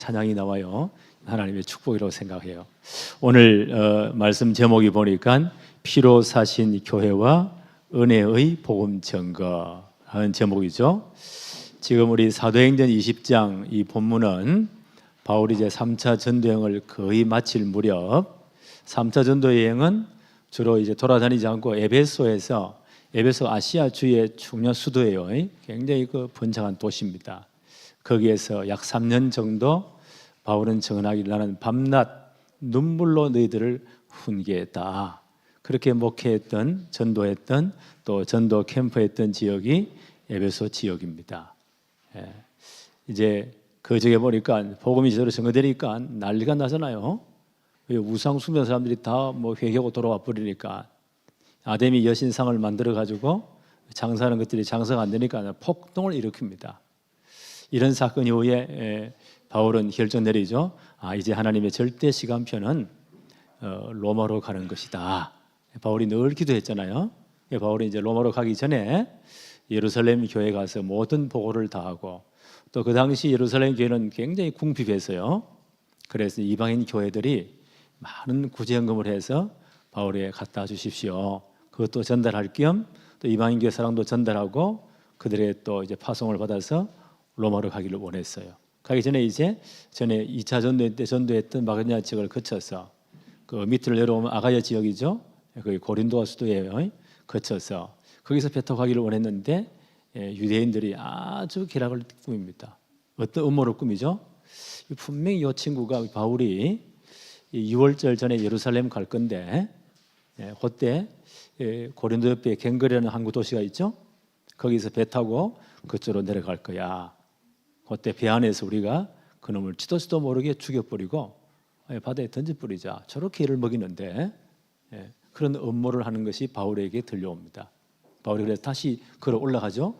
찬양이 나와요. 하나님의 축복이라고 생각해요. 오늘 말씀 제목이 보니까 피로 사신 교회와 은혜의 복음 증거하는 제목이죠. 지금 우리 사도행전 20장 이 본문은 바울이 이제 3차 전도여행을 거의 마칠 무렵 3차 전도여행은 주로 이제 돌아다니지 않고 에베소 아시아 주의 중요한 수도예요. 굉장히 번창한 도시입니다. 거기에서 약 3년 정도 바울은 전하기를 나는 밤낮 눈물로 너희들을 훈계했다. 그렇게 목회했던 전도했던 또 전도 캠프했던 지역이 에베소 지역입니다. 이제 그 지역에 보니까 복음이 제대로 전거되니까 난리가 나잖아요. 우상 숭배하는 사람들이 다 회개하고 돌아와 버리니까 아데미 여신상을 만들어 가지고 장사하는 것들이 장사가 안 되니까 폭동을 일으킵니다. 이런 사건 이후에 바울은 결정 내리죠. 이제 하나님의 절대 시간표는 로마로 가는 것이다. 바울이 늘 기도했잖아요. 바울이 이제 로마로 가기 전에 예루살렘 교회 가서 모든 보고를 다 하고 또 그 당시 예루살렘 교회는 굉장히 궁핍했어요. 그래서 이방인 교회들이 많은 구제연금을 해서 바울에게 갖다 주십시오. 그것도 전달할 겸 또 이방인 교회 사랑도 전달하고 그들의 또 이제 파송을 받아서 로마로 가기를 원했어요. 가기 전에 전에 2차 전도 때 전도했던 마게도냐 지역을 거쳐서 그 밑으로 내려오면 아가야 지역이죠. 거기 고린도가 수도예요. 거쳐서 거기서 배터 가기를 원했는데 유대인들이 아주 기락을 꾸밉니다. 어떤 음모를 꾸미죠? 분명히 이 친구가 바울이 6월절 전에 예루살렘 갈 건데 그때 고린도 옆에 갱거리라는 항구 도시가 있죠. 거기서 배 타고 그쪽으로 내려갈 거야. 그때 배 안에서 우리가 그놈을 지도지도 모르게 죽여버리고 바다에 던져버리자. 저렇게 일을 먹이는데 그런 음모를 하는 것이 바울에게 들려옵니다. 바울이 그래서 다시 걸어 올라가죠.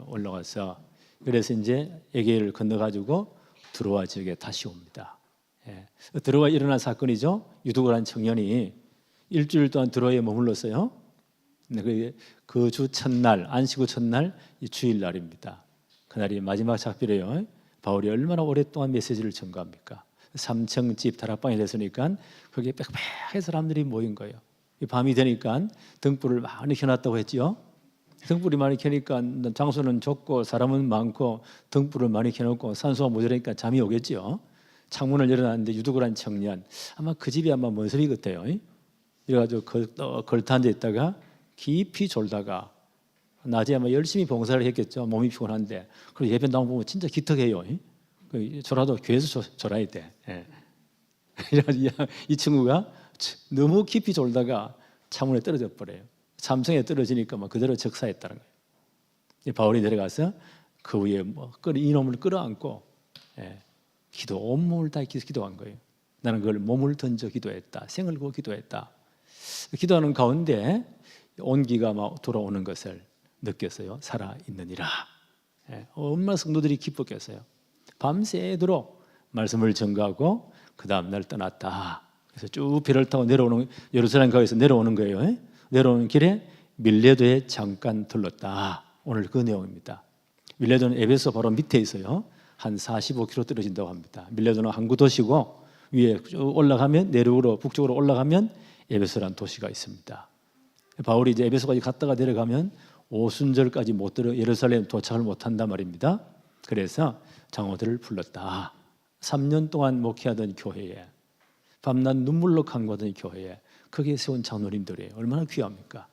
올라가서 그래서 이제 에게를 건너가지고 드로아 지역에 다시 옵니다. 드로아에 일어난 사건이죠. 유두고라는 청년이 일주일 동안 드로아에 머물렀어요. 그 주 첫날 안식구 첫날 이 주일날입니다. 그날이 마지막 작별이에요. 바울이 얼마나 오랫동안 메시지를 전가합니까? 3층 집 다락방이 됐으니까 거기에 빽빽한 사람들이 모인 거예요. 밤이 되니까 등불을 많이 켜놨다고 했죠. 등불이 많이 켜니까 장소는 좁고 사람은 많고 등불을 많이 켜놓고 산소가 모자라니까 잠이 오겠죠. 창문을 열어놨는데 유두고란 청년 아마 그 집이 아마 먼 섭이 같아요. 이래가지고 걸터 앉아 있다가 깊이 졸다가 낮에 아마 열심히 봉사를 했겠죠. 몸이 피곤한데 그리고 예배 나온 보면 진짜 기특해요. 졸아도 교회에서 졸아야 돼. 그래가지고 이 친구가 너무 깊이 졸다가 창문에 떨어져 버려요. 3층에 떨어지니까 막 그대로 적사했다는 거예요. 바울이 내려가서 그 위에 이놈을 끌어안고 온몸을 다 기도한 거예요. 나는 그걸 몸을 던져 기도했다. 생을 구워 기도했다. 기도하는 가운데 온기가 막 돌아오는 것을 느꼈어요. 살아있느니라. 얼마나 성도들이 기뻤겠어요. 밤새도록 말씀을 전가하고 그 다음 날 떠났다. 그래서 쭉 배를 타고 예루살렘 가에서 내려오는 거예요. 내려오는 길에 밀레도에 잠깐 들렀다. 오늘 그 내용입니다. 밀레도는 에베소 바로 밑에 있어요. 한 45km 떨어진다고 합니다. 밀레도는 항구 도시고 위에 쭉 올라가면 내륙으로 북쪽으로 올라가면 에베소라는 도시가 있습니다. 바울이 이제 에베소까지 갔다가 내려가면 오순절까지 못 들어 예루살렘 도착을 못한단 말입니다. 그래서 장로들을 불렀다. 3년 동안 목회하던 교회에 밤낮 눈물로 간구하던 교회에 거기에 세운 장로님들이 얼마나 귀합니까?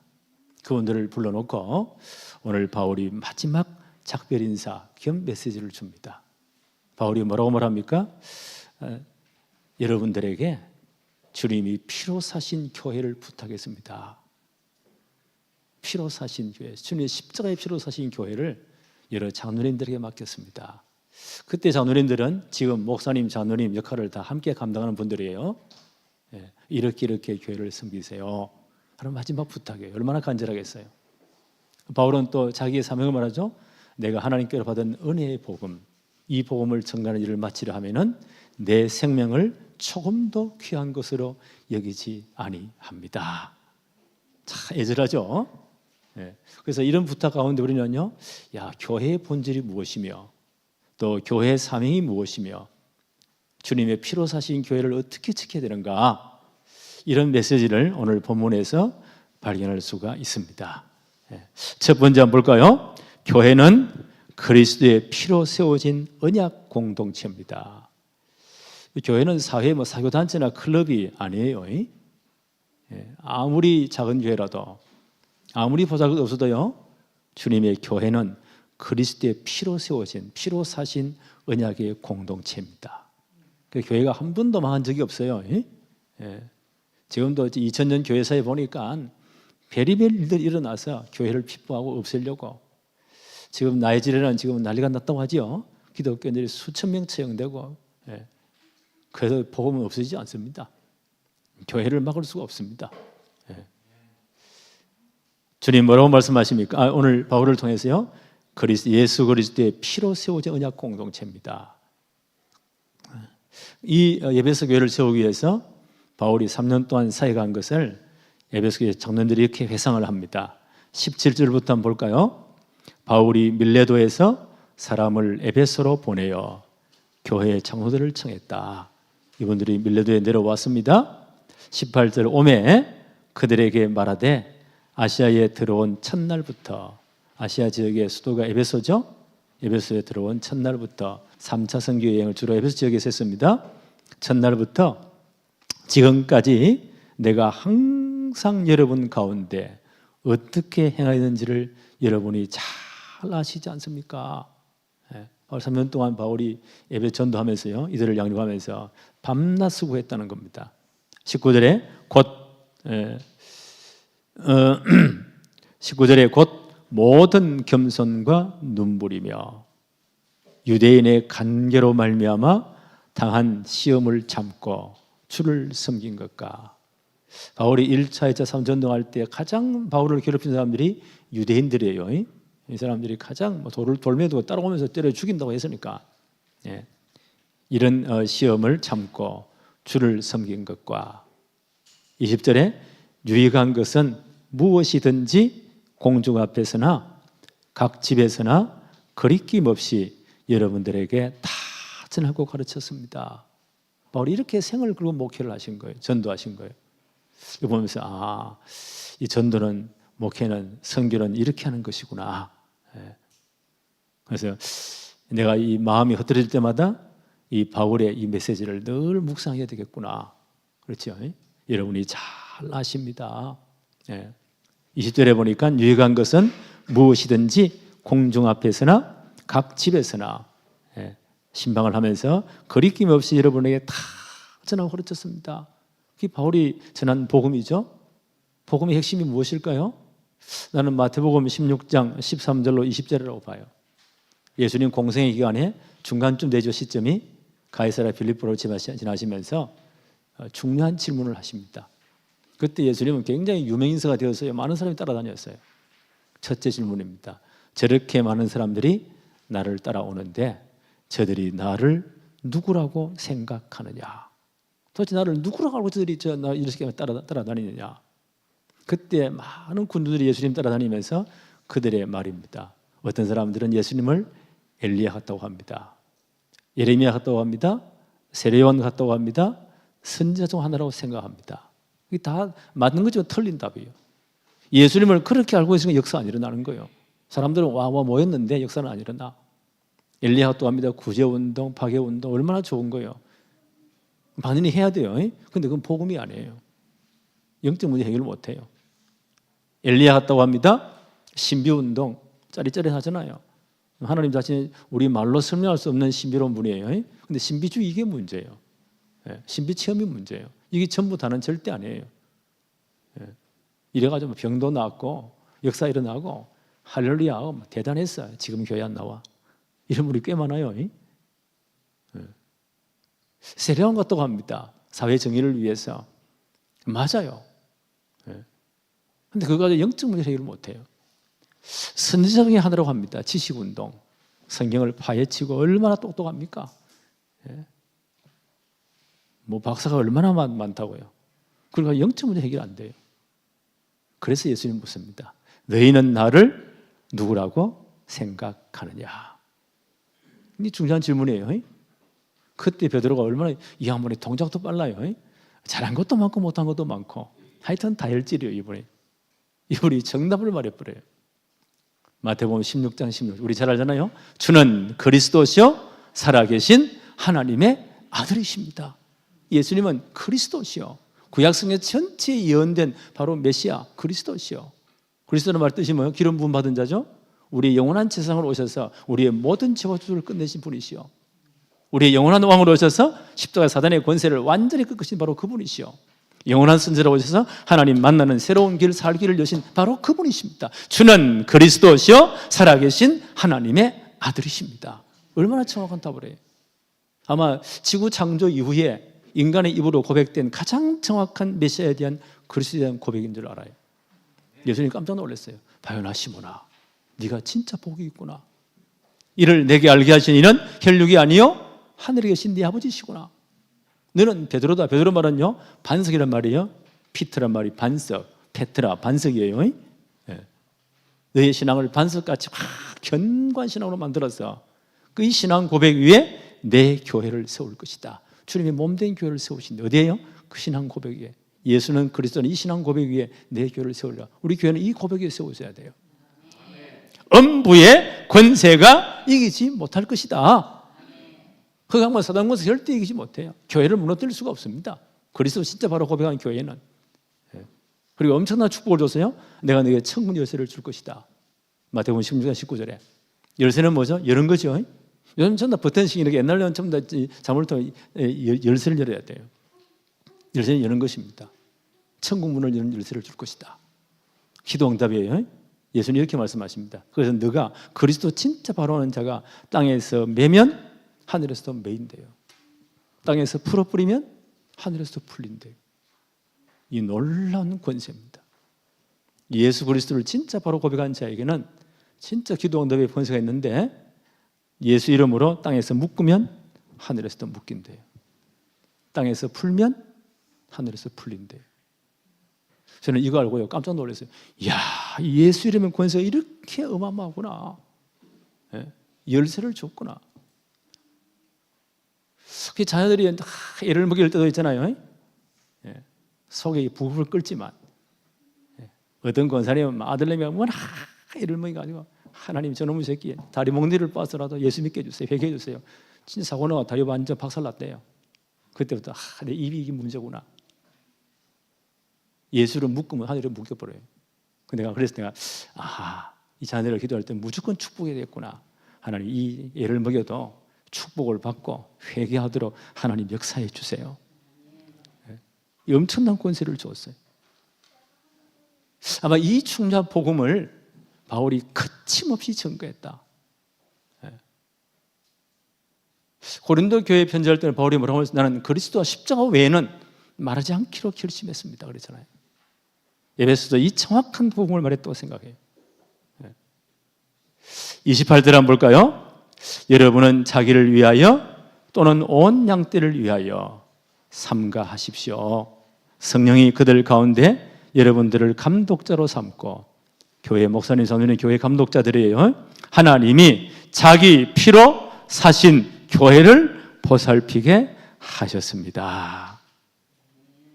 그분들을 불러놓고 오늘 바울이 마지막 작별 인사 겸 메시지를 줍니다. 바울이 뭐라고 말합니까? 여러분들에게 주님이 피로 사신 교회를 부탁했습니다. 피로 사신 교회, 주님의 십자가의 피로 사신 교회를 여러 장로님들에게 맡겼습니다. 그때 장로님들은 지금 목사님, 장로님 역할을 다 함께 감당하는 분들이에요. 이렇게 교회를 섬기세요. 그럼 마지막 부탁이에요. 얼마나 간절하겠어요. 바울은 또 자기의 사명을 말하죠. 내가 하나님께로 받은 은혜의 복음, 이 복음을 전가하는 일을 마치려 하면은 내 생명을 조금도 귀한 것으로 여기지 아니합니다. 참 애절하죠. 그래서 이런 부탁 가운데 우리는요, 교회의 본질이 무엇이며 또 교회의 사명이 무엇이며 주님의 피로 사신 교회를 어떻게 지켜야 되는가, 이런 메시지를 오늘 본문에서 발견할 수가 있습니다. 첫 번째 한번 볼까요? 교회는 그리스도의 피로 세워진 언약 공동체입니다. 교회는 사회 사교단체나 클럽이 아니에요. 아무리 작은 교회라도, 아무리 보잘것 없어도요, 주님의 교회는 그리스도의 피로 세워진, 피로 사신 언약의 공동체입니다. 그 교회가 한 번도 망한 적이 없어요. 지금도 2000년 교회사에 보니까 별의별 일들이 일어나서 교회를 핍박하고 없애려고, 지금 나이지리아는 지금 난리가 났다고 하죠. 기독교인들이 수천 명 채용되고, 그래서 복음은 없어지지 않습니다. 교회를 막을 수가 없습니다. 주님 뭐라고 말씀하십니까? 오늘 바울을 통해서요, 예수 그리스도의 피로 세워진 언약 공동체입니다. 이 에베소 교회를 세우기 위해서 바울이 3년 동안 사역한 것을 에베소 교회 장로들이 이렇게 회상을 합니다. 17절부터 한번 볼까요? 바울이 밀레도에서 사람을 에베소로 보내어 교회의 장로들을 청했다. 이분들이 밀레도에 내려왔습니다. 18절, 오매 그들에게 말하되 아시아에 들어온 첫날부터, 아시아 지역의 수도가 에베소죠. 에베소에 들어온 첫날부터 3차 선교 여행을 주로 에베소 지역에서 했습니다. 첫날부터 지금까지 내가 항상 여러분 가운데 어떻게 행하였는지를 여러분이 잘 아시지 않습니까? 3년 동안 바울이 에베소 전도하면서요, 이들을 양육하면서 밤낮 수고했다는 겁니다. 19절에 곧 모든 겸손과 눈물이며 유대인의 간계로 말미암아 당한 시험을 참고 주를 섬긴 것과, 바울이 1차, 2차, 3차 전도할 때 가장 바울을 괴롭힌 사람들이 유대인들이에요. 이 사람들이 가장 돌을 돌에 두고 따라오면서 때려 죽인다고 했으니까, 이런 시험을 참고 주를 섬긴 것과, 20절에 유익한 것은 무엇이든지 공중 앞에서나 각 집에서나 거리낌 없이 여러분들에게 다 전하고 가르쳤습니다. 바울이 이렇게 생을 걸고 목회를 하신 거예요. 전도하신 거예요. 이거 보면서 이 전도는, 목회는, 선교는 이렇게 하는 것이구나. 그래서 내가 이 마음이 흩어질 때마다 이 바울의 이 메시지를 늘 묵상해야 되겠구나. 그렇죠? 여러분이 잘 아십니다. 20절에 보니까 유익한 것은 무엇이든지 공중 앞에서나 각 집에서나, 신방을 하면서 거리낌 없이 여러분에게 다 전하고 가르쳤습니다. 그게 바울이 전한 복음이죠. 복음의 핵심이 무엇일까요? 나는 마태복음 16장 13절로 20절이라고 봐요. 예수님 공생의 기간에 중간쯤 되죠. 시점이 가이사랴 빌립보로 지나시면서 중요한 질문을 하십니다. 그때 예수님은 굉장히 유명인사가 되었어요. 많은 사람이 따라다녔어요. 첫째 질문입니다. 저렇게 많은 사람들이 나를 따라오는데 저들이 나를 누구라고 생각하느냐? 도대체 나를 누구라고 알고 저들이 나 이렇게 따라다니느냐? 그때 많은 군주들이 예수님 따라다니면서 그들의 말입니다. 어떤 사람들은 예수님을 엘리야 같다고 합니다. 예레미야 같다고 합니다. 세례요한 같다고 합니다. 선지자 중 하나라고 생각합니다. 이게 다 맞는 거죠. 틀린 답이에요. 예수님을 그렇게 알고 있으면 역사 안 일어나는 거예요. 사람들은 와 모였는데 역사는 안 일어나. 엘리야 같다고 합니다. 구제운동, 파괴운동 얼마나 좋은 거예요. 많이 해야 돼요. 근데 그건 복음이 아니에요. 영적 문제 해결을 못 해요. 엘리야 같다고 합니다. 신비운동 짜릿짜릿하잖아요. 하나님 자신이 우리 말로 설명할 수 없는 신비로운 분이에요. 근데 신비주의 이게 문제예요. 신비 체험이 문제예요. 이게 전부 다는 절대 아니에요. 이래가지고 병도 낫고 역사 일어나고 할렐루야 대단했어요. 지금 교회 안 나와. 이런 분이 꽤 많아요. 세례원 같다고 합니다. 사회 정의를 위해서. 맞아요. 근데 그거 가지고 영적 문제 해결을 못해요. 선지자 중에 하나라고 합니다. 지식운동. 성경을 파헤치고 얼마나 똑똑합니까? 뭐 박사가 얼마나 많다고요. 그러니까 영적 문제 해결 안 돼요. 그래서 예수님 묻습니다. 너희는 나를 누구라고 생각하느냐? 이 중요한 질문이에요. 그때 베드로가 얼마나 이 양반이 동작도 빨라요. 잘한 것도 많고 못한 것도 많고 하여튼 다혈질이에요. 이분이 정답을 말해버려요. 마태복음 16장 16, 우리 잘 알잖아요. 주는 그리스도시요 살아계신 하나님의 아들이십니다. 예수님은 그리스도시요, 구약성경 전체에 예언된 바로 메시아 그리스도시요. 그리스도는 말 뜻이 뭐예요? 기름 부음 받은 자죠. 우리의 영원한 세상으로 오셔서 우리의 모든 죄와 저주를 끝내신 분이시요, 우리의 영원한 왕으로 오셔서 십자가 사단의 권세를 완전히 꺾으신 바로 그분이시요, 영원한 선지자로 오셔서 하나님 만나는 새로운 길 살기를 여신 바로 그분이십니다. 주는 그리스도시요 살아계신 하나님의 아들이십니다. 얼마나 정확한 답을 해요. 아마 지구 창조 이후에 인간의 입으로 고백된 가장 정확한 메시아에 대한 그리스도에 대한 고백인 줄 알아요. 예수님 깜짝 놀랐어요. 바요나 시몬아, 네가 진짜 복이 있구나. 이를 내게 알게 하신 이는 혈육이 아니요 하늘에 계신 네 아버지시구나. 너는 베드로다. 베드로 말은요 반석이란 말이에요. 피트란 말이 반석, 페트라 반석이에요. 네. 너의 신앙을 반석같이 견고한 신앙으로 만들어서 그 이 신앙 고백 위에 내 교회를 세울 것이다. 주님의 몸된 교회를 세우신데 어디에요? 그 신앙 고백 위에. 예수는 그리스도는 이 신앙 고백 위에 내 교회를 세우려. 우리 교회는 이 고백 위에 세워져야 돼요. 음부의 권세가 이기지 못할 것이다. 흑암과 사단 권세 절대 이기지 못해요. 교회를 무너뜨릴 수가 없습니다. 그리스도 진짜 바로 고백한 교회는. 그리고 엄청난 축복을 줬어요. 내가 너에게 천국 열쇠를 줄 것이다. 마태복음 16장 19절에. 열쇠는 뭐죠? 여는 거죠. 요즘 전부 다 버튼식 이렇게 옛날에는 전부 다 잠을 통해 열쇠를 열어야 돼요. 열쇠는 여는 것입니다. 천국 문을 여는 열쇠를 줄 것이다. 기도 응답이에요. 예수님 이렇게 말씀하십니다. 그래서 너가 그리스도 진짜 바로 하는 자가 땅에서 매면 하늘에서도 매인대요. 땅에서 풀어뿌리면 하늘에서도 풀린대요. 이 놀라운 권세입니다. 예수 그리스도를 진짜 바로 고백한 자에게는 진짜 기도 응답의 권세가 있는데 예수 이름으로 땅에서 묶으면 하늘에서도 묶인대요. 땅에서 풀면 하늘에서 풀린대요. 저는 이거 알고요 깜짝 놀랐어요. 이야, 예수 이름의 권세가 이렇게 어마어마하구나. 열쇠를 줬구나. 그 자녀들이 애를 먹일 때도 있잖아요. 속에 부부를 끓지만 어떤 권사님은 아들내미 워낙 애를 먹여가지고 하나님 저놈의 새끼 다리 몽디를 빠서라도 예수 믿게 해주세요. 회개해 주세요. 진짜 사고 나가 다리 완전 박살났대요. 그때부터 내 입이 이게 문제구나. 예수를 묶으면 하늘에 묶여버려요. 그래서 내가 이 자녀를 기도할 때 무조건 축복해야 되겠구나. 하나님 이 애를 먹여도 축복을 받고 회개하도록 하나님 역사해 주세요. 이 엄청난 권세를 주었어요. 아마 이 충자 복음을 바울이 거침없이 증거했다. 고린도 교회 편지할 때는 바울이 뭐라고 했어요? 나는 그리스도와 십자가 외에는 말하지 않기로 결심했습니다. 그랬잖아요. 에베소서 이 정확한 복음을 말했다고 생각해요. 28절 한번 볼까요? 여러분은 자기를 위하여 또는 온 양떼를 위하여 삼가하십시오. 성령이 그들 가운데 여러분들을 감독자로 삼고, 교회 목사님, 성도님 교회 감독자들이에요. 하나님이 자기 피로 사신 교회를 보살피게 하셨습니다.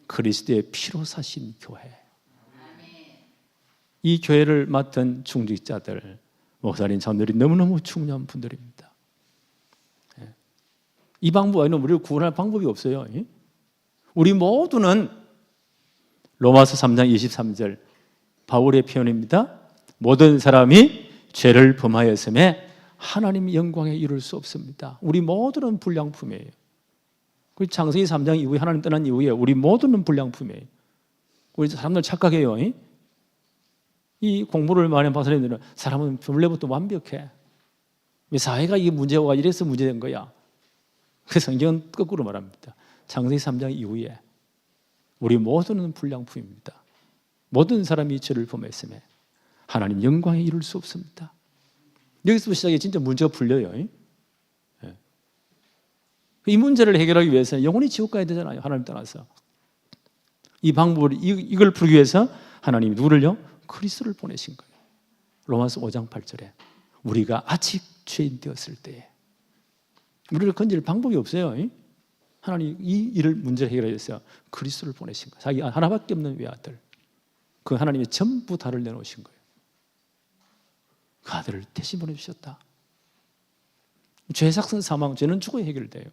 그리스도의 피로 사신 교회. 이 교회를 맡은 중직자들, 목사님, 성도들이 너무너무 중요한 분들입니다. 이 방법 아니면 우리를 구원할 방법이 없어요. 우리 모두는 로마서 3장 23절 바울의 표현입니다. 모든 사람이 죄를 범하였음에 하나님 영광에 이룰 수 없습니다. 우리 모두는 불량품이에요. 그 창세기 3장 이후에 하나님 떠난 이후에 우리 모두는 불량품이에요. 우리 사람들 착각해요. 이 공부를 많이 한 박사님들은 사람은 원래부터 완벽해. 왜 사회가 이게 문제가 이래서 문제된 거야. 그래서 성경은 거꾸로 말합니다. 창세기 3장 이후에 우리 모두는 불량품입니다. 모든 사람이 죄를 범했음에 하나님 영광에 이룰 수 없습니다. 여기서 시작해 진짜 문제가 풀려요. 이 문제를 해결하기 위해서는 영원히 지옥 가야 되잖아요. 하나님 떠나서. 이 방법을 이걸 풀기 위해서 하나님이 누구를요? 그리스도를 보내신 거예요. 로마서 5장 8절에 우리가 아직 죄인 되었을 때에 우리를 건질 방법이 없어요. 하나님 이 일을 문제를 해결하셨어요. 그리스도를 보내신 거예요. 자기 하나밖에 없는 외아들. 그 하나님이 전부 다를 내놓으신 거예요. 그 아들을 대신 보내주셨다. 죄삭선 사망, 죄는 죽어야 해결돼요.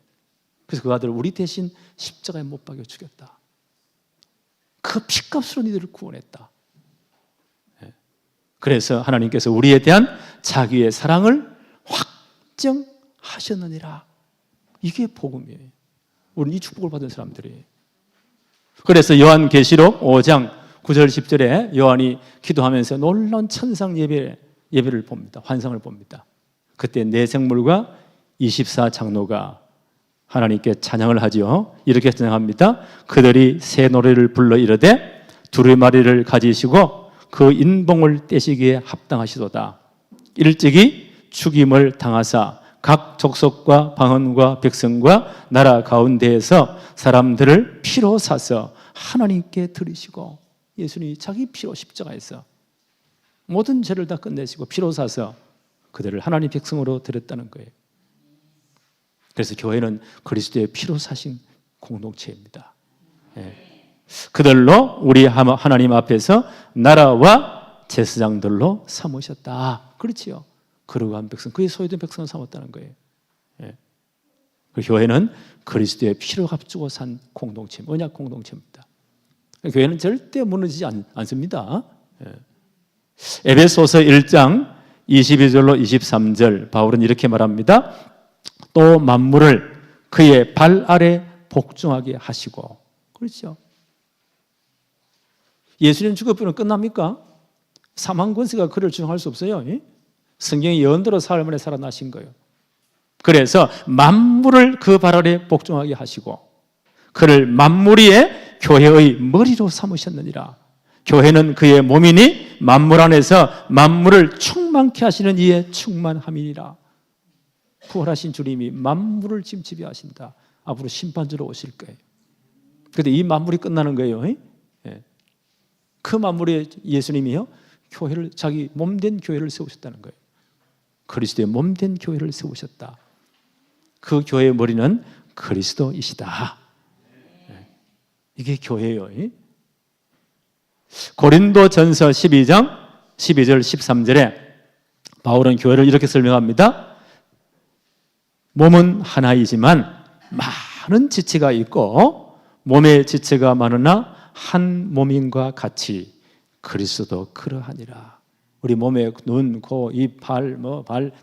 그래서 그 아들을 우리 대신 십자가에 못 박여 죽였다. 그 피값으로 니들을 구원했다. 그래서 하나님께서 우리에 대한 자기의 사랑을 확정하셨느니라. 이게 복음이에요. 우리는 이 축복을 받은 사람들이에요. 그래서 요한계시록 5장 9절 10절에 요한이 기도하면서 놀라운 천상 예배를 봅니다. 환상을 봅니다. 그때 네 생물과 24장로가 하나님께 찬양을 하지요. 이렇게 찬양합니다. 그들이 새 노래를 불러 이르되 두루마리를 가지시고 그 인봉을 떼시기에 합당하시도다. 일찍이 죽임을 당하사 각 족속과 방언과 백성과 나라 가운데에서 사람들을 피로 사서 하나님께 드리시고, 예수님이 자기 피로 십자가에서 모든 죄를 다 끝내시고 피로 사서 그들을 하나님 백성으로 드렸다는 거예요. 그래서 교회는 그리스도의 피로 사신 공동체입니다. 그들로 우리 하나님 앞에서 나라와 제사장들로 삼으셨다. 그렇지요. 거룩한 백성, 그의 소유된 백성을 삼았다는 거예요. 그 교회는 그리스도의 피로 값주고 산 공동체, 언약 공동체입니다. 교회는 절대 무너지지 않습니다. 에베소서 1장 22절로 23절 바울은 이렇게 말합니다. 또 만물을 그의 발 아래 복종하게 하시고. 그렇죠. 예수님 죽어버리면 끝납니까? 사망 권세가 그를 주장할 수 없어요. 성경이 예언대로 사흘 만에 살아나신 거예요. 그래서 만물을 그 발 아래 복종하게 하시고 그를 만물 위에 교회의 머리로 삼으셨느니라. 교회는 그의 몸이니 만물 안에서 만물을 충만케 하시는 이의 충만함이니라. 부활하신 주님이 만물을 지금 지배하신다. 앞으로 심판주로 오실 거예요. 그런데 이 만물이 끝나는 거예요. 그 만물에 예수님이요, 교회를, 자기 몸된 교회를 세우셨다는 거예요. 그리스도의 몸된 교회를 세우셨다. 그 교회의 머리는 그리스도이시다. 이게 교회예요. 고린도전서 12장 12절 13절에 바울은 교회를 이렇게 설명합니다. 몸은 하나이지만 많은 지체가 있고 몸의 지체가 많으나 한 몸인과 같이 그리스도도 그러하니라. 우리 몸에 눈, 코, 입, 발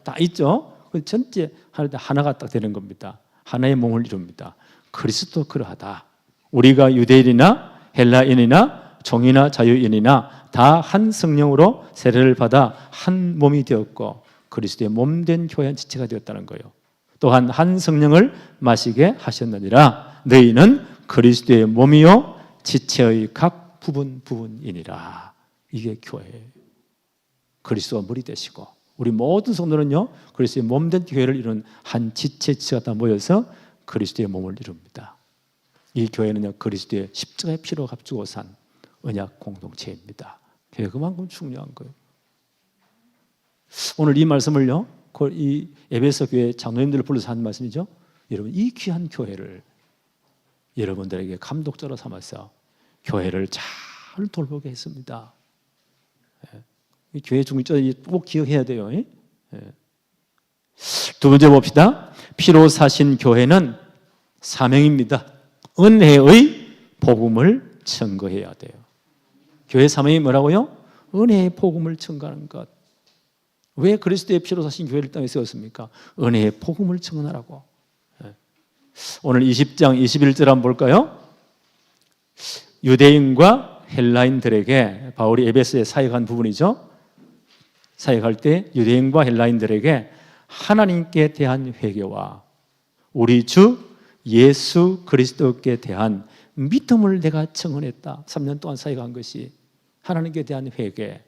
다 있죠. 전체 하나가 딱 되는 겁니다. 하나의 몸을 이룹니다. 그리스도 그러하다. 우리가 유대인이나 헬라인이나 종이나 자유인이나 다 한 성령으로 세례를 받아 한 몸이 되었고 그리스도의 몸된 교회 한 지체가 되었다는 거예요. 또한 한 성령을 마시게 하셨느니라. 너희는 그리스도의 몸이요 지체의 각 부분이니라. 이게 교회예요. 그리스도가 머리 되시고 우리 모든 성도는요 그리스도의 몸된 교회를 이루는 한 지체가 다 모여서 그리스도의 몸을 이룹니다. 이 교회는요 그리스도의 십자가의 피로 값주고 산 언약 공동체입니다. 교회가 그만큼 중요한 거예요. 오늘 이 말씀을요 이 에베소 교회 장로님들을 불러서 한 말씀이죠. 여러분 이 귀한 교회를 여러분들에게 감독자로 삼아서 교회를 잘 돌보게 했습니다. 이 교회 중립자들이 꼭 기억해야 돼요. 두 번째 봅시다. 피로 사신 교회는 사명입니다. 은혜의 복음을 증거해야 돼요. 교회 사명이 뭐라고요? 은혜의 복음을 증거하는 것. 왜 그리스도의 피로 사신 교회를 땅에 세웠습니까? 은혜의 복음을 증언하라고. 오늘 20장 21절 한번 볼까요? 유대인과 헬라인들에게 바울이 에베소에 사역한 부분이죠. 사역할 때 유대인과 헬라인들에게 하나님께 대한 회개와 우리 주 예수 그리스도께 대한 믿음을 내가 증언했다. 3년 동안 사역한 것이 하나님께 대한 회개,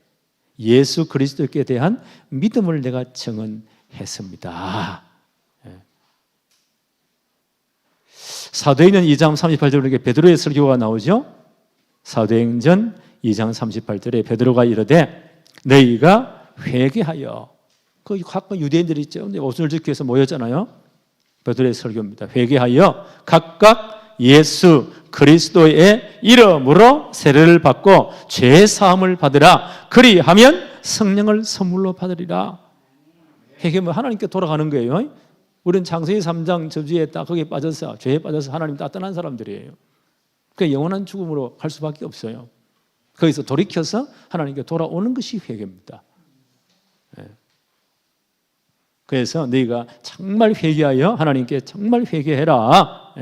예수 그리스도께 대한 믿음을 내가 증언했습니다. 사도행전 2장 38절에 베드로의 설교가 나오죠. 사도행전 2장 38절에 베드로가 이르되 너희가 회개하여 그 가끔 유대인들이 있죠. 근데 옷을 지켜서 모였잖아요. 베드로의 설교입니다. 회개하여 각각 예수 그리스도의 이름으로 세례를 받고 죄 사함을 받으라. 그리하면 성령을 선물로 받으리라. 회개하면 하나님께 돌아가는 거예요. 우리는 창세기 3장 저주에 딱 거기에 빠져서 죄에 빠져서 하나님 다 떠난 사람들이에요. 그 영원한 죽음으로 갈 수밖에 없어요. 거기서 돌이켜서 하나님께 돌아오는 것이 회개입니다. 그래서 너희가 정말 회개하여 하나님께 정말 회개해라.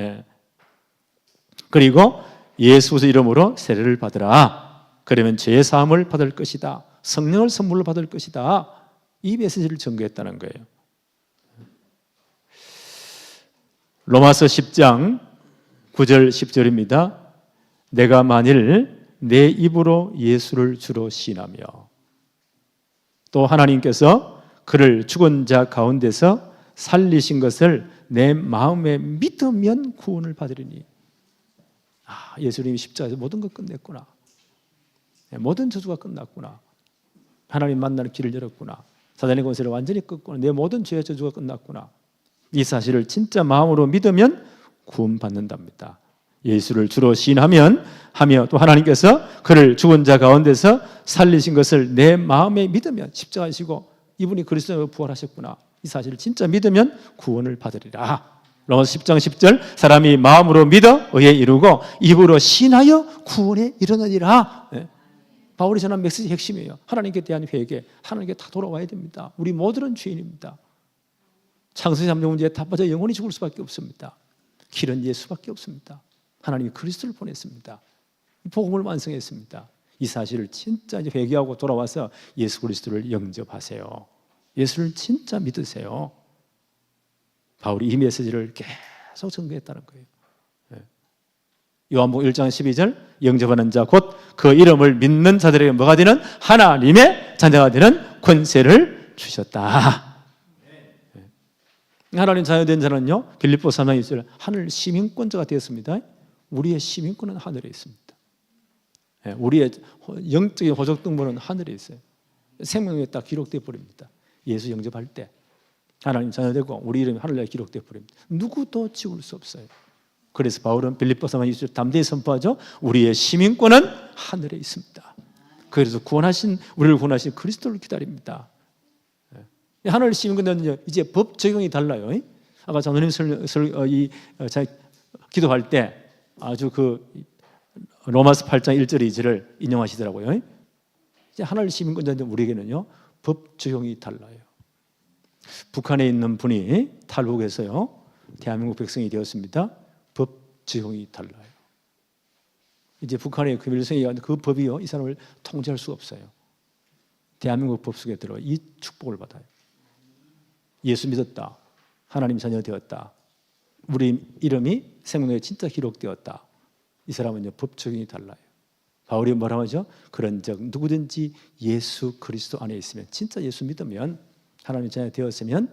그리고 예수 이름으로 세례를 받으라. 그러면 죄 사함을 받을 것이다. 성령을 선물로 받을 것이다. 이 메시지를 전거했다는 거예요. 로마서 10장 9절 10절입니다. 내가 만일 내 입으로 예수를 주로 시인하며 또 하나님께서 그를 죽은 자 가운데서 살리신 것을 내 마음에 믿으면 구원을 받으리니. 예수님이 십자가에서 모든 것 끝냈구나. 모든 저주가 끝났구나. 하나님 만나는 길을 열었구나. 사단의 권세를 완전히 꺾구나. 내 모든 죄의 저주가 끝났구나. 이 사실을 진짜 마음으로 믿으면 구원받는답니다. 예수를 주로 시인하며 또 하나님께서 그를 죽은 자 가운데서 살리신 것을 내 마음에 믿으면 십자가시고 이분이 그리스도로 부활하셨구나. 이 사실을 진짜 믿으면 구원을 받으리라. 로마서 10장 10절 사람이 마음으로 믿어 의에 이르고 입으로 시인하여 구원에 이르느니라. 바울이 전한 메시지 핵심이에요. 하나님께 대한 회개, 하나님께 다 돌아와야 됩니다. 우리 모두는 죄인입니다. 창세기 3장 문제에 다 빠져 영원히 죽을 수밖에 없습니다. 길은 예수밖에 없습니다. 하나님이 그리스도를 보냈습니다. 복음을 완성했습니다. 이 사실을 진짜 이제 회개하고 돌아와서 예수 그리스도를 영접하세요. 예수를 진짜 믿으세요. 바울이 이 메시지를 계속 전거했다는 거예요. 요한복음 1장 12절 영접하는 자 곧 그 이름을 믿는 자들에게 뭐가 되는 하나님의 자녀가 되는 권세를 주셨다. 하나님 자녀된 자는요 빌립보서 3장 1절 하늘 시민권자가 되었습니다. 우리의 시민권은 하늘에 있습니다. 우리의 영적인 호적 등본은 하늘에 있어요. 생명에 딱 기록되어 버립니다. 예수 영접할 때 하나님 자녀되고 우리 이름이 하늘나라에 기록되어 버립니다. 누구도 지울 수 없어요. 그래서 바울은 빌립보서 3장 1절 담대히 선포하죠. 우리의 시민권은 하늘에 있습니다. 그래서 우리를 구원하신 그리스도를 기다립니다. 하늘 시민권은 이제 법 적용이 달라요. 아까 장로님 기도할 때 아주 로마서 8장 1절 2절을 인용하시더라고요. 이제 하늘 시민권자인데 우리에게는요 법 적용이 달라요. 북한에 있는 분이 탈북해서요 대한민국 백성이 되었습니다. 법 적용이 달라요. 이제 북한의 그 밀성이 그 법이요 이 사람을 통제할 수 없어요. 대한민국 법 속에 들어 이 축복을 받아요. 예수 믿었다. 하나님 자녀 되었다. 우리 이름이 생명에 진짜 기록되었다. 이 사람은요 법 적용이 달라요. 바울이 뭐라고 하죠? 그런즉 누구든지 예수 그리스도 안에 있으면 진짜 예수 믿으면 하나님 자녀 되었으면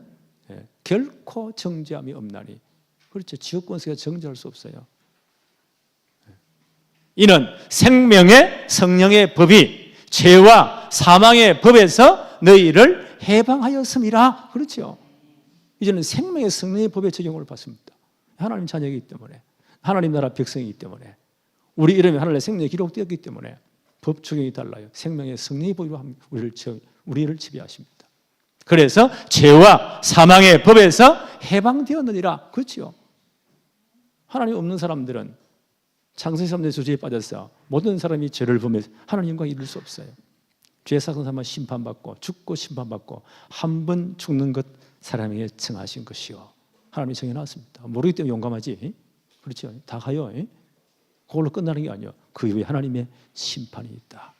결코 정죄함이 없나니. 그렇죠. 지옥 권세가 정죄할 수 없어요. 이는 생명의 성령의 법이 죄와 사망의 법에서 너희를 해방하였음이라. 그렇죠. 이제는 생명의 성령의 법의 적용을 받습니다. 하나님 자녀이기 때문에 하나님 나라 백성이기 때문에 우리 이름이 하늘에 생명에 기록되었기 때문에 법 적용이 달라요. 생명의 성령의 법으로 우리를 지배하십니다. 그래서 죄와 사망의 법에서 해방되었느니라. 그렇죠. 하나님 없는 사람들은 창세기 3대 저주에 빠져서 모든 사람이 죄를 범해서 하나님과 이룰 수 없어요. 죄 삭은 사람은 심판받고 죽고 심판받고 한 번 죽는 것 사람에게 정하신 것이요. 하나님이 정해놨습니다. 모르기 때문에 용감하지. 그렇죠. 다 가요. 그걸로 끝나는 게 아니에요. 그 이후에 하나님의 심판이 있다.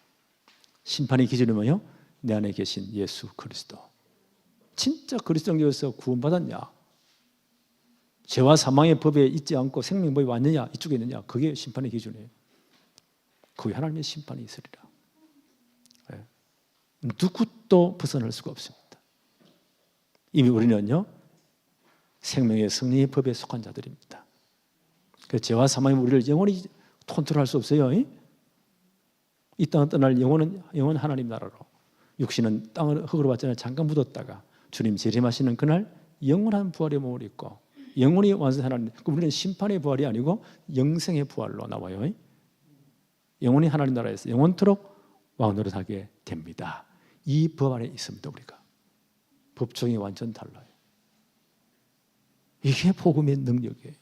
심판의 기준은 뭐예요? 내 안에 계신 예수 그리스도. 진짜 그리스도에서 구원받았냐? 죄와 사망의 법에 있지 않고 생명법이 왔느냐? 이쪽에 있느냐? 그게 심판의 기준이에요. 그게 하나님의 심판이 있으리라. 누구도 벗어날 수가 없습니다. 이미 우리는요 생명의 성령의 법에 속한 자들입니다. 그 죄와 사망이 우리를 영원히 컨트롤할 수 없어요. 이 땅을 떠날 영원 하나님 나라로. 육신은 땅을 흙으로 받잖아요. 잠깐 묻었다가 주님 재림하시는 그날 영원한 부활의 몸을 입고 영원히 완성하는, 우리는 심판의 부활이 아니고 영생의 부활로 나와요. 영원히 하나님 나라에서 영원토록 왕노릇하게 됩니다. 이 법 안에 있습니다. 우리가 법종이 완전 달라요. 이게 복음의 능력이에요.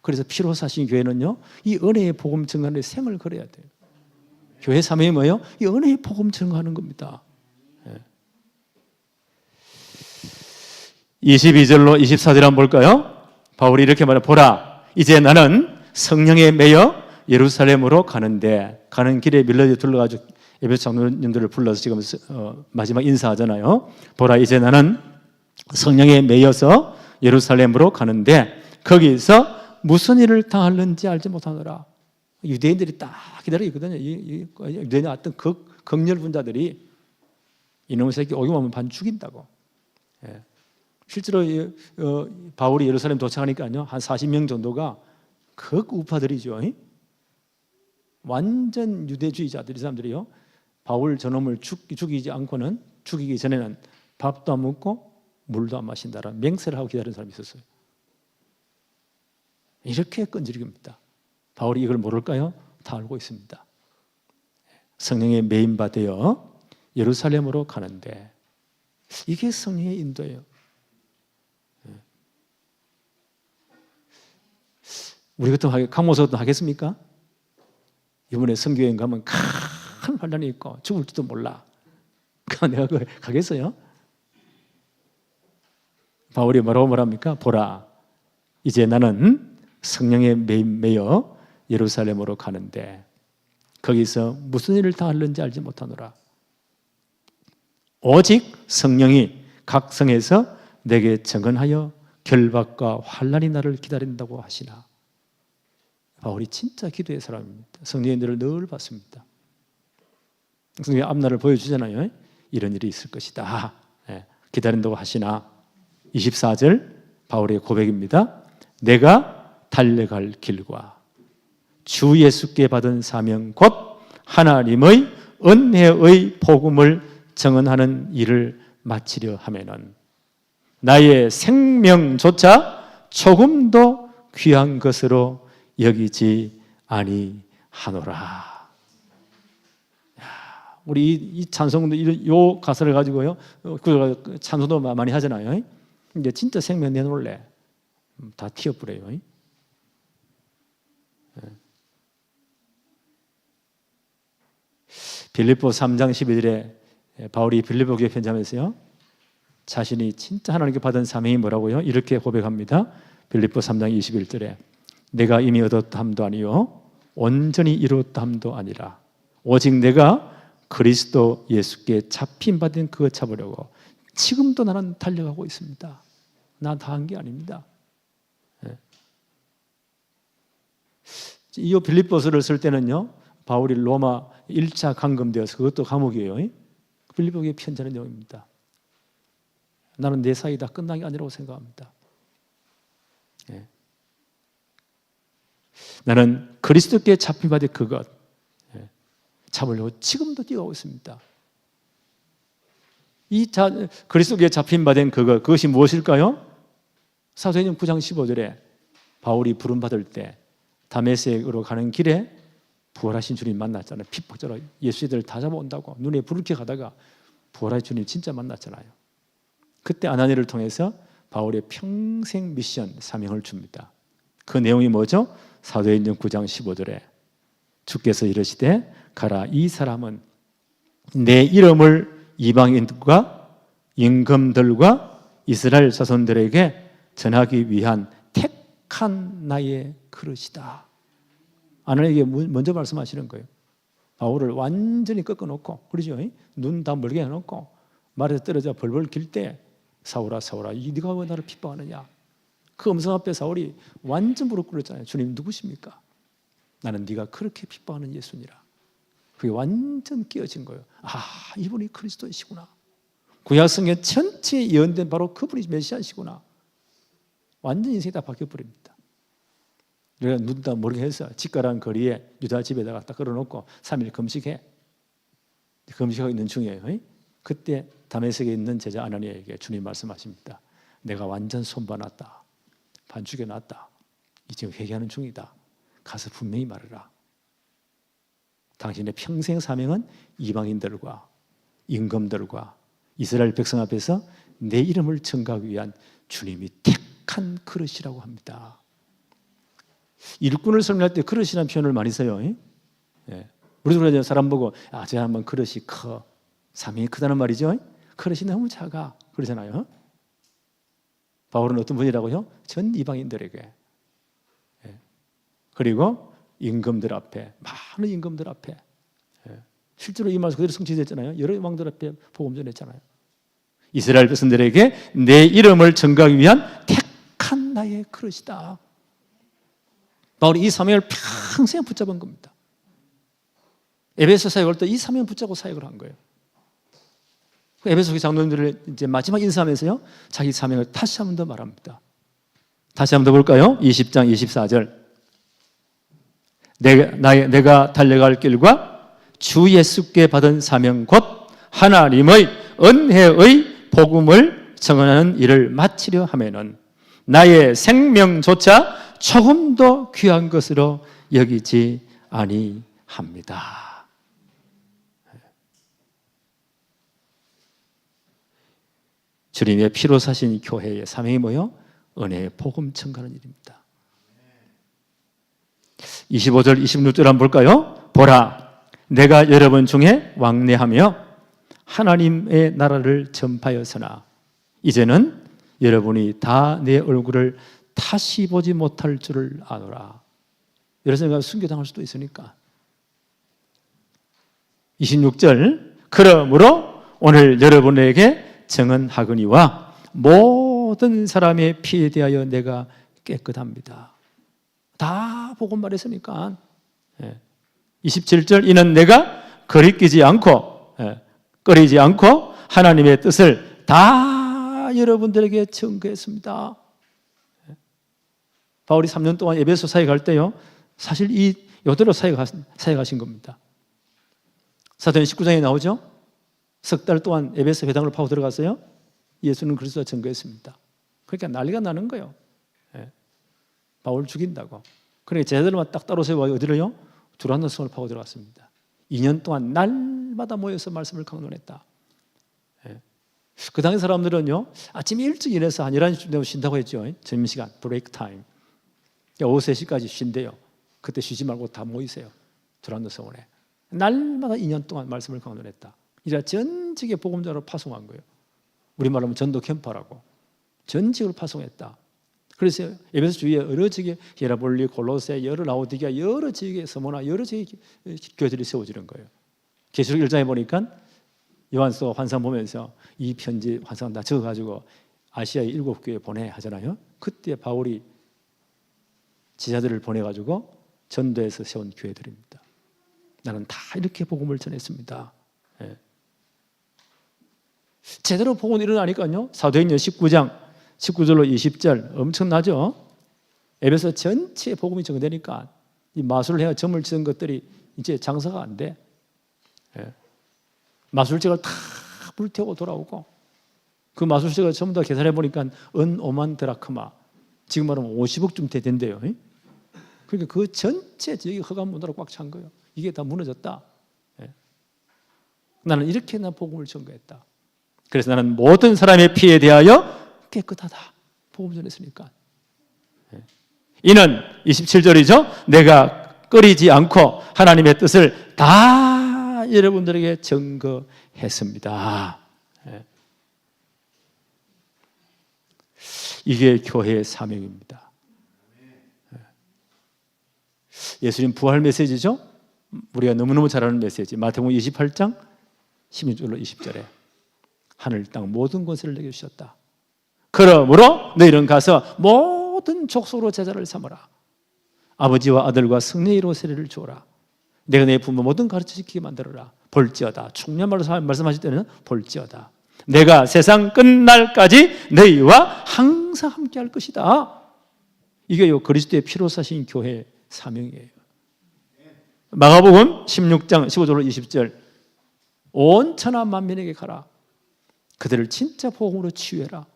그래서 피로 사신 교회는요, 이 은혜의 복음 증거하는 생을 걸어야 돼요. 교회 사명이 뭐예요? 이 은혜의 복음 증거하는 겁니다. 22절로 24절 한번 볼까요? 바울이 이렇게 말해요. 보라, 이제 나는 성령에 매여 예루살렘으로 가는데, 가는 길에 밀러지 둘러가지고 에베소 장로님들을 불러서 지금 마지막 인사하잖아요. 보라, 이제 나는 성령에 매여서 예루살렘으로 가는데 거기서 무슨 일을 당하는지 알지 못하노라. 유대인들이 딱 기다리고 있거든요. 유대인의 어떤 극렬분자들이 이놈의 새끼 오기만 하면 반 죽인다고. 실제로 바울이 예루살렘 도착하니까요, 한 40명 정도가 극우파들이죠. 완전 유대주의자들, 이 사람들이요, 바울 저놈을 죽이지 않고는, 죽이기 전에는 밥도 안 먹고 물도 안 마신다라는 맹세를 하고 기다리는 사람이 있었어요. 이렇게 끈질깁니다. 바울이 이걸 모를까요? 다 알고 있습니다. 성령에 매인받아 예루살렘으로 가는데, 이게 성령의 인도예요. 우리 같은 강모서도 하겠습니까? 이번에 선교여행 가면 큰 환란이 있고 죽을지도 몰라. 내가 가겠어요? 바울이 뭐라고 말합니까? 보라, 이제 나는 성령에 매여 예루살렘으로 가는데 거기서 무슨 일을 당하는지 알지 못하노라. 오직 성령이 각 성에서 내게 증언하여 결박과 환란이 나를 기다린다고 하시나. 바울이 진짜 기도의 사람입니다. 성령의 은혜를 늘 받습니다. 성령의 앞날을 보여주잖아요. 이런 일이 있을 것이다. 기다린다고 하시나. 24절 바울의 고백입니다. 내가 달려갈 길과 주 예수께 받은 사명 곧 하나님의 은혜의 복음을 증언하는 일을 마치려 하면은 나의 생명조차 조금도 귀한 것으로 여기지 아니하노라. 우리 이 찬송도 이 가사를 가지고요, 찬송도 많이 하잖아요. 이제 진짜 생명 내놓을래, 다 튀어버려요. 빌립보 3장 11절에 바울이 빌립보 교회 편지하면서요, 자신이 진짜 하나님께 받은 사명이 뭐라고요? 이렇게 고백합니다. 빌립보 3장 21절에 내가 이미 얻었다 함도 아니요 온전히 이루었다 함도 아니라 오직 내가 그리스도 예수께 잡힌 받은 그것 잡으려고 지금도 나는 달려가고 있습니다. 나 다 한 게 아닙니다. 이 빌립보서를 쓸 때는요, 바울이 로마 1차 감금되어서 그것도 감옥이에요. 빌립보에 편지하는 내용입니다. 나는 내 사이 다 끝난 게 아니라고 생각합니다. 나는 그리스도께 잡힌 받은 그것 잡으려고 지금도 뛰어가고 있습니다. 그리스도께 잡힌 받은 그것이 무엇일까요? 사도행전 9장 15절에 바울이 부름받을 때 다메섹으로 가는 길에 부활하신 주님 만났잖아요. pit복처럼 예수들을 다 잡아온다고 눈에 불을 켜게 가다가 부활하신 주님 진짜 만났잖아요. 그때 아나니를 통해서 바울의 평생 미션 사명을 줍니다. 그 내용이 뭐죠? 사도행전 9장 15절에 주께서 이르시되 가라, 이 사람은 내 이름을 이방인들과 임금들과 이스라엘 자손들에게 전하기 위한 택한 나의 그릇이다. 아나니에게 먼저 말씀하시는 거예요. 바울을 완전히 꺾어놓고, 그러죠? 눈 다 멀게 해놓고 말에서 떨어져 벌벌 길 때 사울아 사울아 네가 왜 나를 핍박하느냐. 그 음성 앞에 사울이 완전 무릎 꿇었잖아요. 주님 누구십니까? 나는 네가 그렇게 핍박하는 예수니라. 그게 완전 깨어진 거예요. 아, 이분이 그리스도이시구나. 구약성경 전체에 예언된 바로 그분이 메시아시구나. 완전 인생이 다 바뀌어버립니다. 우리가 눈 다 모르게 해서 집가란 거리에 유다 집에다가 딱 걸어놓고 3일 금식해. 금식하고 있는 중이에요. 그때 다메섹에 있는 제자 아나니에게 주님 말씀하십니다. 내가 완전 손봐놨다. 반 죽여놨다. 이제 회개하는 중이다. 가서 분명히 말해라. 당신의 평생 사명은 이방인들과 임금들과 이스라엘 백성 앞에서 내 이름을 증거하기 위한 주님이 택한 그릇이라고 합니다. 일꾼을 설명할 때 그릇이라는 표현을 많이 써요. 예. 우리도 그러죠. 사람 보고 저 한번 그릇이 커. 사명이 크다는 말이죠. 그릇이 너무 작아. 그러잖아요. 바울은 어떤 분이라고요? 전 이방인들에게. 예. 그리고 임금들 앞에, 많은 임금들 앞에. 예. 실제로 이 말씀 그대로 성취됐잖아요. 여러 왕들 앞에 복음 전했잖아요. 이스라엘 백성들에게 내 이름을 증거하기 위한 택한 나의 그릇이다. 바울이 이 사명을 평생 붙잡은 겁니다. 에베소 사역할 때 이 사명을 붙잡고 사역을 한 거예요. 에베소 교회 장로님들을 이제 마지막 인사하면서요, 자기 사명을 다시 한 번 더 말합니다. 다시 한 번 더 볼까요? 20장 24절. 내가 달려갈 길과 주 예수께 받은 사명 곧 하나님의 은혜의 복음을 증언하는 일을 마치려 하면은 나의 생명조차 조금 더 귀한 것으로 여기지 아니합니다. 주님의 피로 사신 교회의 사명이 뭐요? 은혜의 복음 증거하는 일입니다. 25절 26절 한번 볼까요? 보라, 내가 여러분 중에 왕래하며 하나님의 나라를 전파하였으나 이제는 여러분이 다 내 얼굴을 다시 보지 못할 줄을 아노라. 여러분 순교당할 수도 있으니까. 26절, 그러므로 오늘 여러분에게 증언하거니와 모든 사람의 피에 대하여 내가 깨끗합니다. 다 복음 말했으니까. 27절, 이는 내가 거리끼지 않고 꺼리지 않고 하나님의 뜻을 다 여러분들에게 증거했습니다. 바울이 3년 동안 에베소 사역할 때요, 사실 이대로 사역하신 겁니다. 사도행 19장에 나오죠. 석 달 동안 에베소 회당을 파고 들어갔어요. 예수는 그리스도가 증거했습니다. 그러니까 난리가 나는 거예요. 바울 죽인다고. 그러니까 제자들만 딱 따로 세워 어디로요? 두란노 성을 파고 들어갔습니다. 2년 동안 날마다 모여서 말씀을 강론했다. 그 당시 사람들은요, 아침에 일찍 일어나서 한 11시쯤 되면 쉰다고 했죠. 점심시간, 브레이크 타임. 오후 3시까지 쉰대요. 그때 쉬지 말고 다 모이세요. 두란노 성원에. 날마다 2년 동안 말씀을 강론했다. 이제 전직의 복음자로 파송한 거예요. 우리말로 하면 전도 캠퍼라고. 전직으로 파송했다. 그래서 에베소 주위에 여러 지역에 히에라볼리, 골로새, 여러 라오디게아, 여러 지역에 서모나 여러 지역에 교회들이 세워지는 거예요. 계시록 1장에 보니까 요한서 환상 보면서 이 편지 환상 다 적어가지고 아시아의 7교회에 보내 하잖아요. 그때 바울이 지자들을 보내가지고 전도해서 세운 교회들입니다. 나는 다 이렇게 복음을 전했습니다. 제대로 복음이 일어나니까요, 사도행전 19장 19절로 20절 엄청나죠. 에베소 전체에 복음이 정되니까 이 마술을 해야 점을 치는 것들이 이제 장사가 안 돼. 마술책을 다 불태우고 돌아오고, 그 마술책을 전부 다 계산해 보니까 은 5만 드라크마, 지금 말하면 50억쯤 된대요. 그러니까 그 전체 지역이 흑암 문화로 꽉 찬 거예요. 이게 다 무너졌다. 나는 이렇게 나 복음을 전거했다. 그래서 나는 모든 사람의 피에 대하여 깨끗하다. 복음 전했으니까. 이는 27절이죠. 내가 꺼리지 않고 하나님의 뜻을 다 여러분들에게 증거했습니다. 이게 교회의 사명입니다. 예수님 부활 메시지죠. 우리가 너무너무 잘 아는 메시지. 마태복음 28장 16절로 20절에 하늘 땅 모든 것을 내게 주셨다. 그러므로 너희는 가서 모든 족속으로 제자를 삼으라. 아버지와 아들과 성령으로 세례를 주어라. 내가 내 부모 모든 가르쳐 지키게 만들어라. 볼지어다. 충만말로 말씀하실 때는 볼지어다. 내가 세상 끝날까지 너희와 항상 함께할 것이다. 이게 그리스도의 피로 사신 교회의 사명이에요. 마가복음 16장 15절로 20절, 온 천하 만민에게 가라. 그들을 진짜 복음으로 치유해라.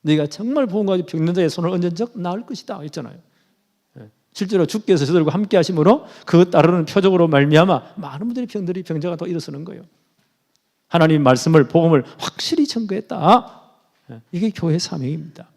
네가 정말 복음 가지고 병든 자의 손을 얹은 적 나을 것이다 했잖아요. 실제로 주께서 저들과 함께 하심으로 그 따르는 표적으로 말미암아 많은 분들이 병자가 더 일어서는 거예요. 하나님 말씀을 복음을 확실히 증거했다. 이게 교회의 사명입니다.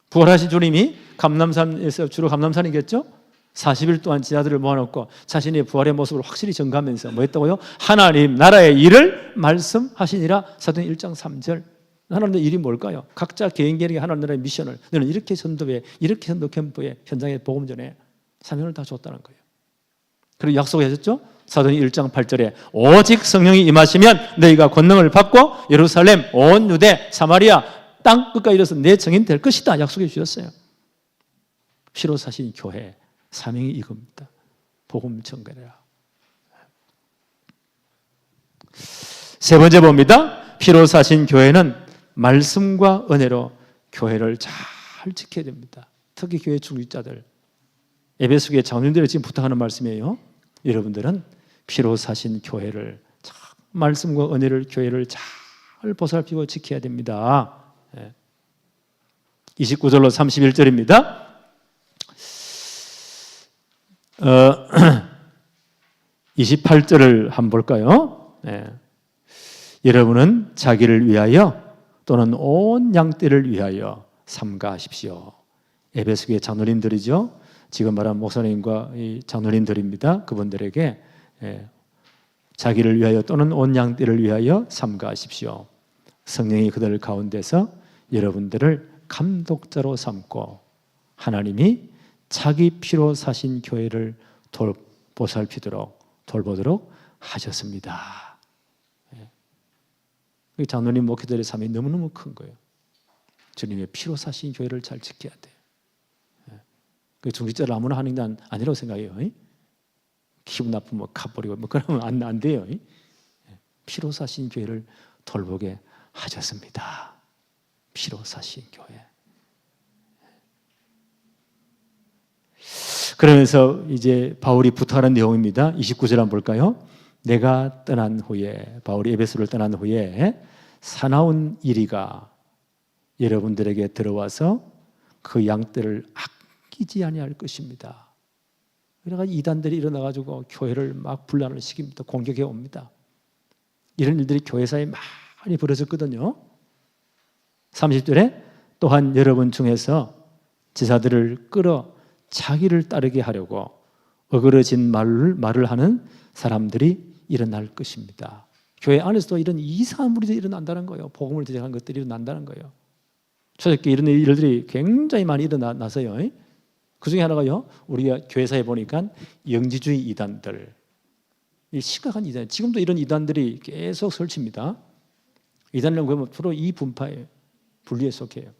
부활하신 주님이 감람산에서 주로 감람산이겠죠? 40일 동안 제자들을 모아놓고 자신의 부활의 모습을 확실히 증거하면서 뭐 했다고요? 하나님 나라의 일을 말씀하시니라. 사도행 1장 3절. 하나님의 일이 뭘까요? 각자 개인에게 하나님 나라의 미션을 너는 이렇게 전도해, 이렇게 전도 캠프에 현장에 복음 전해 사명을 다 줬다는 거예요. 그리고 약속하셨죠? 사도행 1장 8절에 오직 성령이 임하시면 너희가 권능을 받고 예루살렘, 온 유대, 사마리아 땅 끝까지 이르러서 내 증인 될 것이다 약속해 주셨어요. 피로 사신 교회 사명이 이겁니다. 복음 전가라. 세 번째 봅니다. 피로 사신 교회는 말씀과 은혜로 교회를 잘 지켜야 됩니다. 특히 교회 중직자들, 에베소 교회 장로님들이 지금 부탁하는 말씀이에요. 여러분들은 피로 사신 교회를 말씀과 은혜를 교회를 잘 보살피고 지켜야 됩니다. 29절로 31절입니다. 28절을 한번 볼까요? 여러분은 자기를 위하여 또는 온 양떼를 위하여 삼가하십시오. 에베소 교회 장로님들이죠. 지금 말한 목사님과 이 장로님들입니다. 그분들에게 자기를 위하여 또는 온 양떼를 위하여 삼가하십시오. 성령이 그들 가운데서 여러분들을 감독자로 삼고 하나님이 자기 피로 사신 교회를 돌보도록 하셨습니다. 장로님 목회자들의 삶이 너무너무 큰 거예요. 주님의 피로 사신 교회를 잘 지켜야 돼요. 그 중직자를 아무나 하는 게 아니라고 생각해요. 기분 나쁘면 가버리고 뭐 그러면 안 돼요. 피로 사신 교회를 돌보게 하셨습니다. 피로 사신 교회. 그러면서 이제 바울이 부탁하는 내용입니다. 29절 한번 볼까요? 내가 떠난 후에, 바울이 에베소를 떠난 후에 사나운 이리가 여러분들에게 들어와서 그 양떼를 아끼지 아니할 것입니다. 그래가지고 이단들이 일어나가지고 교회를 막 분란을 시킵니다. 공격해 옵니다. 이런 일들이 교회사에 많이 벌어졌거든요. 30절에 또한 여러분 중에서 지사들을 끌어 자기를 따르게 하려고 어그러진 말을 하는 사람들이 일어날 것입니다. 교회 안에서도 이런 이상한 무리들이 일어난다는 거예요. 복음을 대적한 것들이 일어난다는 거예요. 초대교회 이런 일들이 굉장히 많이 일어나서요. 그 중에 하나가요, 우리가 교회사에 보니까 영지주의 이단들, 이 심각한 이단, 지금도 이런 이단들이 계속 설치입니다. 이단이라는 건 주로 이 분파예요. 분리에 속해요.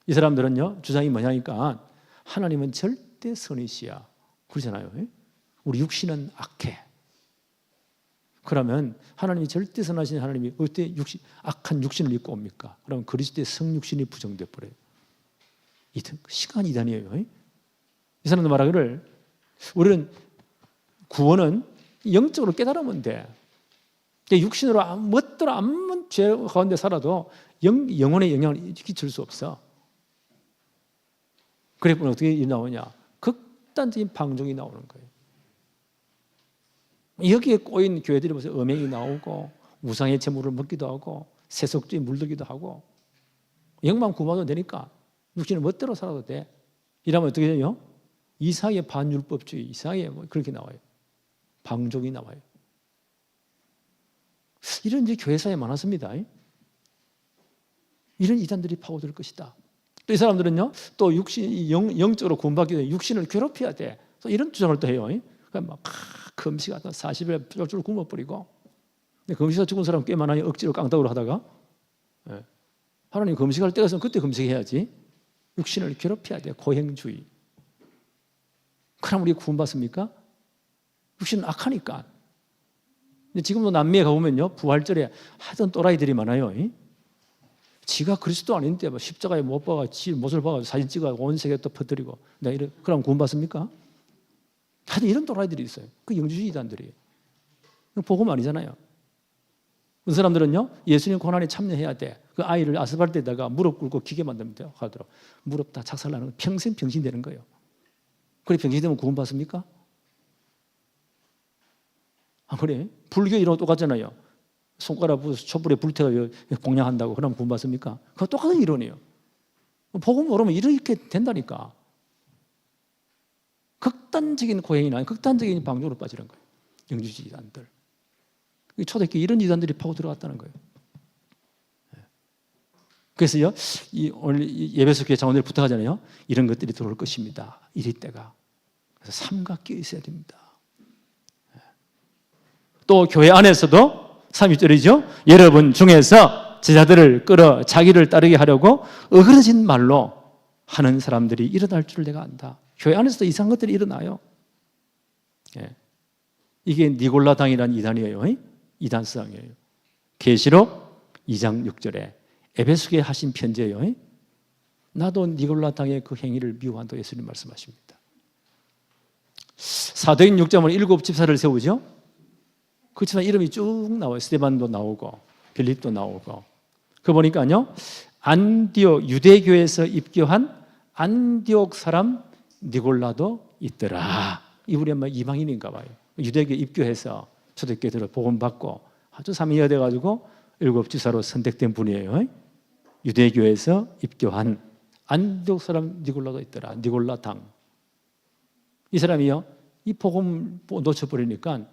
이 사람들은요, 주장이 뭐냐니까 하나님은 절대 선이시야. 그러잖아요. 우리 육신은 악해. 그러면 하나님이 절대 선하신 하나님이 어떻게 악한 육신을 입고 옵니까? 그러면 그리스도의 성육신이 부정돼 버려요. 시간 이단이에요. 이 사람들 말하기를 우리는 구원은 영적으로 깨달으면 돼. 육신으로 멋대로 아무 죄 가운데 살아도 영혼의 영향을 끼칠 수 없어. 그래 보면 어떻게 나오냐? 극단적인 방종이 나오는 거예요. 여기에 꼬인 교회들이 무슨 음행이 나오고 우상의 제물을 먹기도 하고 세속주의 물들기도 하고 영만 구원하면 되니까 육신을 멋대로 살아도 돼. 이러면 어떻게 되냐? 이상의 반율법주의, 이상의 뭐 그렇게 나와요. 방종이 나와요. 이런 이제 교회사에 많았습니다. 이런 이단들이 파고들 것이다. 또 이 사람들은요, 또 영적으로 구원받기 위해 육신을 괴롭혀야 돼. 또 이런 주장을 또 해요. 그러니까 막 금식하다 40일 쫄쫄 굶어버리고. 금식하다 죽은 사람 꽤 많아요. 억지로 깡다구로 하다가. 하나님 금식할 때가 있으면 그때 금식해야지. 육신을 괴롭혀야 돼. 고행주의. 그럼 우리 구원받습니까? 육신은 악하니까. 근데 지금도 남미에 가보면요, 부활절에 하던 또라이들이 많아요. 지가 그리스도 아닌데 뭐 십자가에 못 박아 지 못을 박아 사진 찍어 온 세계 또 퍼뜨리고 그럼 구원받습니까? 하여튼 이런 또라이들이 있어요. 그 영주주의 이단들이. 복음 아니잖아요. 그 사람들은요, 예수님 고난에 참여해야 돼. 그 아이를 아스팔트에다가 무릎 꿇고 기계 만들면 돼요. 하도록. 무릎 다 착살나는 거 평생 병신 되는 거예요. 그래 병신 되면 구원받습니까? 아, 그래? 불교 이런 거 똑같잖아요. 손가락 부어서 촛불에 불태워 공양한다고 그러면 구원받습니까? 그거 똑같은 이론이에요. 복음 모르면 이렇게 된다니까. 극단적인 고행이나 극단적인 방종으로 빠지는 거예요. 영주주의 이단들. 초대교회 이런 이단들이 파고 들어갔다는 거예요. 그래서요, 오늘 예배소 교회 장로들 부탁하잖아요. 이런 것들이 들어올 것입니다. 이럴 때가. 그래서 삼각끼 있어야 됩니다. 또 교회 안에서도 31절이죠. 여러분 중에서 제자들을 끌어 자기를 따르게 하려고 어그러진 말로 하는 사람들이 일어날 줄을 내가 안다. 교회 안에서도 이상한 것들이 일어나요. 이게 니골라당이라는 이단이에요. 이단성이에요. 계시록 2장 6절에 에베소에 하신 편지예요. 나도 니골라당의 그 행위를 미워한다고 예수님 말씀하십니다. 사도행 6장은 7 집사를 세우죠. 그 집사 이름이 쭉 나와요. 스데반도 나오고 빌립도 나오고. 그 보니까요, 안디옥 유대교에서 입교한 안디옥 사람 니골라도 있더라. 이분이 아마 이방인인가 봐요. 유대교에 입교해서 초대교회 들어 복음 받고 아주 사명이 돼가지고 7 지사로 선택된 분이에요. 유대교에서 입교한 안디옥 사람 니골라도 있더라. 니골라당. 이 사람이요, 이 복음 놓쳐버리니까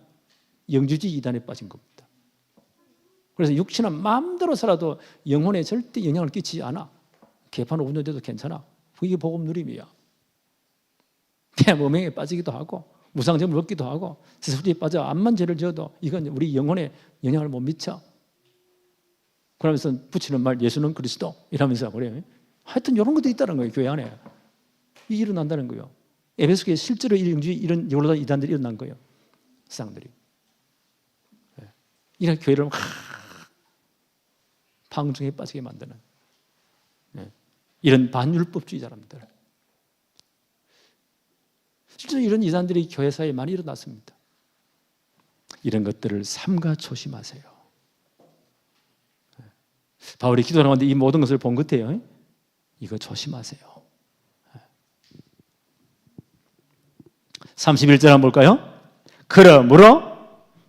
영주주의 이단에 빠진 겁니다. 그래서 육신은 마음대로 살아도 영혼에 절대 영향을 끼치지 않아. 개판 5년 돼도 괜찮아. 그게 복음 누림이야. 대범행에 빠지기도 하고 무상점을 먹기도 하고 세수리에 빠져 암만 죄를 지어도 이건 우리 영혼에 영향을 못 미쳐. 그러면서 붙이는 말 예수는 그리스도 이러면서 그래요. 하여튼 이런 것도 있다는 거예요. 교회 안에. 이게 일어난다는 거예요. 에베소교에 실제로 이런 여러 이단들이 일어난 거예요. 세상들이. 이런 교회를 방중에 빠지게 만드는 이런 반율법주의 사람들. 실제로 이런 이단들이 교회 사이에 많이 일어났습니다. 이런 것들을 삼가 조심하세요. 바울이 기도하는데 이 모든 것을 본 것 같아요. 이거 조심하세요. 31절 한번 볼까요? 그러므로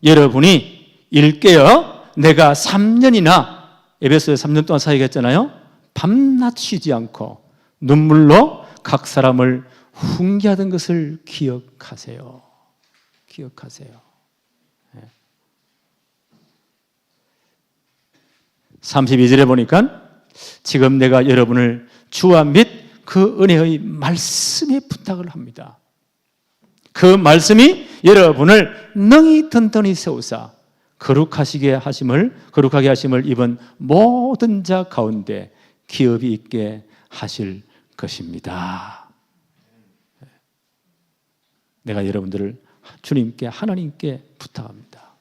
여러분이 일깨어 내가 3년이나 에베소에 3년 동안 사역했잖아요. 밤낮 쉬지 않고 눈물로 각 사람을 훈계하던 것을 기억하세요. 기억하세요. 32절에 보니까 지금 내가 여러분을 주와 및 그 은혜의 말씀에 부탁을 합니다. 그 말씀이 여러분을 능히 든든히 세우사 거룩하게 하심을 입은 모든 자 가운데 기업이 있게 하실 것입니다. 내가 여러분들을 주님께 하나님께 부탁합니다.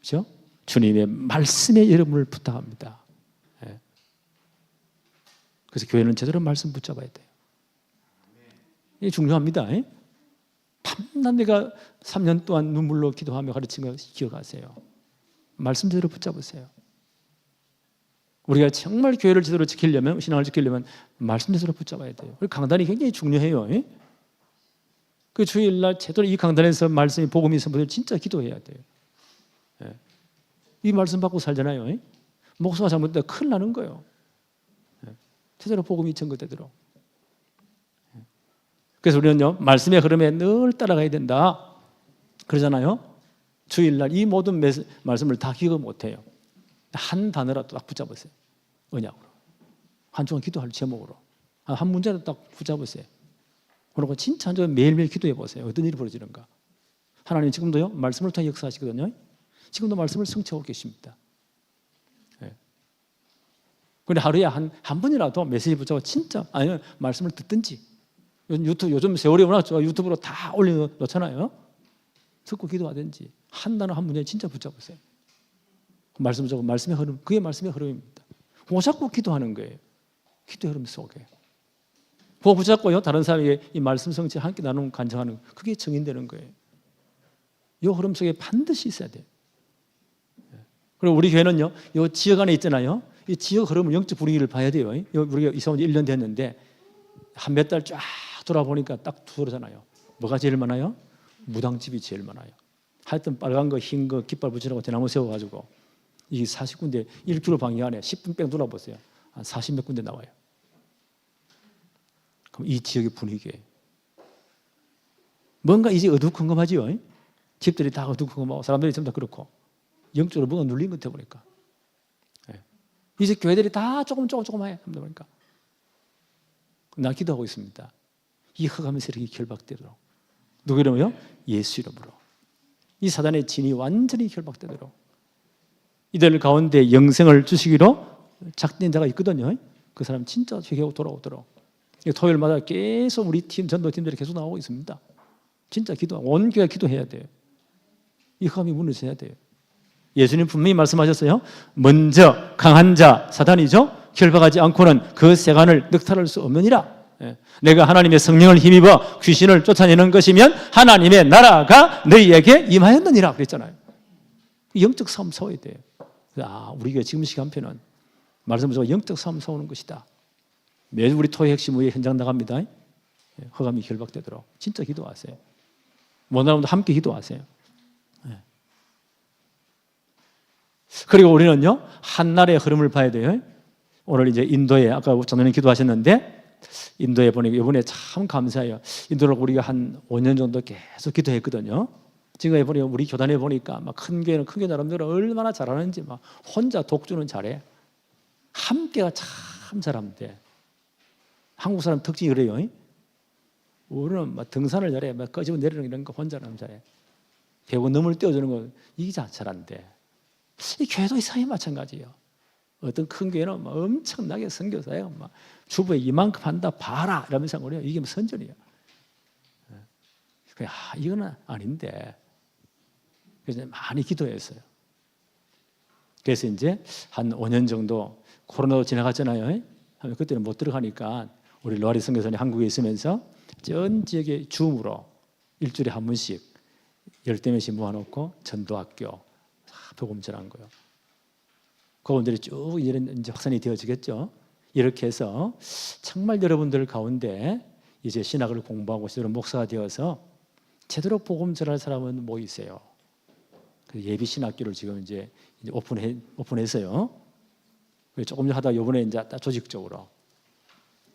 그렇죠? 주님의 말씀에 여러분을 부탁합니다. 그래서 교회는 제대로 말씀 붙잡아야 돼요. 이게 중요합니다. 밤낮 내가 3년 동안 눈물로 기도하며 가르친 거 기억하세요. 말씀 제대로 붙잡으세요. 우리가 정말 교회를 제대로 지키려면, 신앙을 지키려면 말씀 제대로 붙잡아야 돼요. 강단이 굉장히 중요해요. 그 주일날 제대로 이 강단에서 말씀이 복음이 있으면 진짜 기도해야 돼요. 이 말씀 받고 살잖아요. 목사가 잘못되면 큰일 나는 거예요. 제대로 복음이 전거되도록. 그래서 우리는요, 말씀의 흐름에 늘 따라가야 된다. 그러잖아요. 주일날 이 모든 말씀을 다 기억 못해요. 한 단어라도 딱 붙잡으세요. 언약으로. 한 주간 기도할 제목으로. 한 문제라도 딱 붙잡으세요. 그리고 진짜 한 주간 매일매일 기도해 보세요. 어떤 일이 벌어지는가. 하나님 지금도요, 말씀을 통해 역사하시거든요. 지금도 말씀을 성취하고 계십니다. 그런데 하루에 한 번이라도 메시지 붙잡고 진짜, 아니면 말씀을 듣든지, 요즘 세월이 워낙 좋아 유튜브로 다 올려놓잖아요. 듣고 기도하든지 한 단어 한 문제 진짜 붙잡으세요. 말씀 적고 말씀의 흐름, 그게 말씀의 흐름입니다. 그거 잡고 기도하는 거예요. 기도의 흐름 속에. 그거 붙잡고요, 다른 사람에게 이 말씀 성취 함께 나누는 간증하는, 그게 증인되는 거예요. 이 흐름 속에 반드시 있어야 돼요. 그리고 우리 교회는요, 이 지역 안에 있잖아요. 이 지역 흐름을 영적 분위기를 봐야 돼요. 우리가 이사 온 지 1년 됐는데 한 몇 달 쫙 돌아보니까 딱 두드러잖아요. 뭐가 제일 많아요? 무당집이 제일 많아요. 하여튼 빨간 거, 흰 거, 깃발 붙이라고 대나무 세워가지고 이게 40군데 1km 방향 안에 10분 뺑 돌아보세요. 한 40몇 군데 나와요. 그럼 이 지역의 분위기예요. 뭔가 이제 어두컴컴하지요. 집들이 다 어두컴컴하고 사람들이 전부 다 그렇고 영적으로 뭔가 눌린 것 같아 보니까. 이제 교회들이 다 조금 해. 보니까 나 기도하고 있습니다. 이 흑암의 세력이 결박되도록. 누구 이름으로요? 예수 이름으로. 이 사단의 진이 완전히 결박되도록. 이들 가운데 영생을 주시기로 작정한 자가 있거든요. 그 사람 진짜 회개하고 돌아오도록. 토요일마다 계속 우리 팀 전도팀들이 계속 나오고 있습니다. 진짜 온 교회가 기도해야 돼요. 이 흑암이 무너져야 돼요. 예수님 분명히 말씀하셨어요. 먼저 강한 자 사단이죠. 결박하지 않고는 그 세간을 늑탈할 수 없느니라. 내가 하나님의 성령을 힘입어 귀신을 쫓아내는 것이면 하나님의 나라가 너희에게 임하였느니라 그랬잖아요. 영적 싸움 싸워야 돼요. 우리가 지금 시간표는 말씀으로 영적 싸움 싸우는 것이다. 매주 우리 토요 핵심 후에 현장 나갑니다. 흑암이 결박되도록 진짜 기도하세요. 원하는 분들 함께 기도하세요. 그리고 우리는요 한 나라의 흐름을 봐야 돼요. 오늘 이제 인도에 아까 장로님 기도하셨는데 인도에 보니까 이번에 참 감사해요. 인도를 우리가 한 5년 정도 계속 기도했거든요. 지금 보니까 우리 교단에 보니까 막 큰 교회는 큰 교회 나름대로 얼마나 잘하는지 막 혼자 독주는 잘해. 함께가 참 잘하면 돼. 한국 사람 특징이 그래요. 우리는 막 등산을 잘해, 막 꺼지고 내리는 이런 거 혼자는 잘해. 배고 넘을 떼어주는 거 이게 잘한대. 이 교회도 이상하게 마찬가지예요. 어떤 큰 교회는 막 엄청나게 선교사예요. 막 주부에 이만큼 한다 봐라 이러면서 그래요. 이게 뭐 선전이에요. 이거는 아닌데. 그래서 많이 기도했어요. 그래서 이제 한 5년 정도 코로나도 지나갔잖아요. 그때는 못 들어가니까 우리 로아리 선교사님 한국에 있으면서 전 지역에 줌으로 일주일에 한 번씩 10대몇씩 모아놓고 전도학교 복음 전한 거예요. 그분들이 쭉 이제 확산이 되어지겠죠. 이렇게 해서 정말 여러분들 가운데 이제 신학을 공부하고 제대로 목사가 되어서 제대로 복음 전할 사람은 뭐 있어요? 예비 신학교를 지금 이제 오픈했어요. 조금 전 하다 이번에 이제 딱 조직적으로.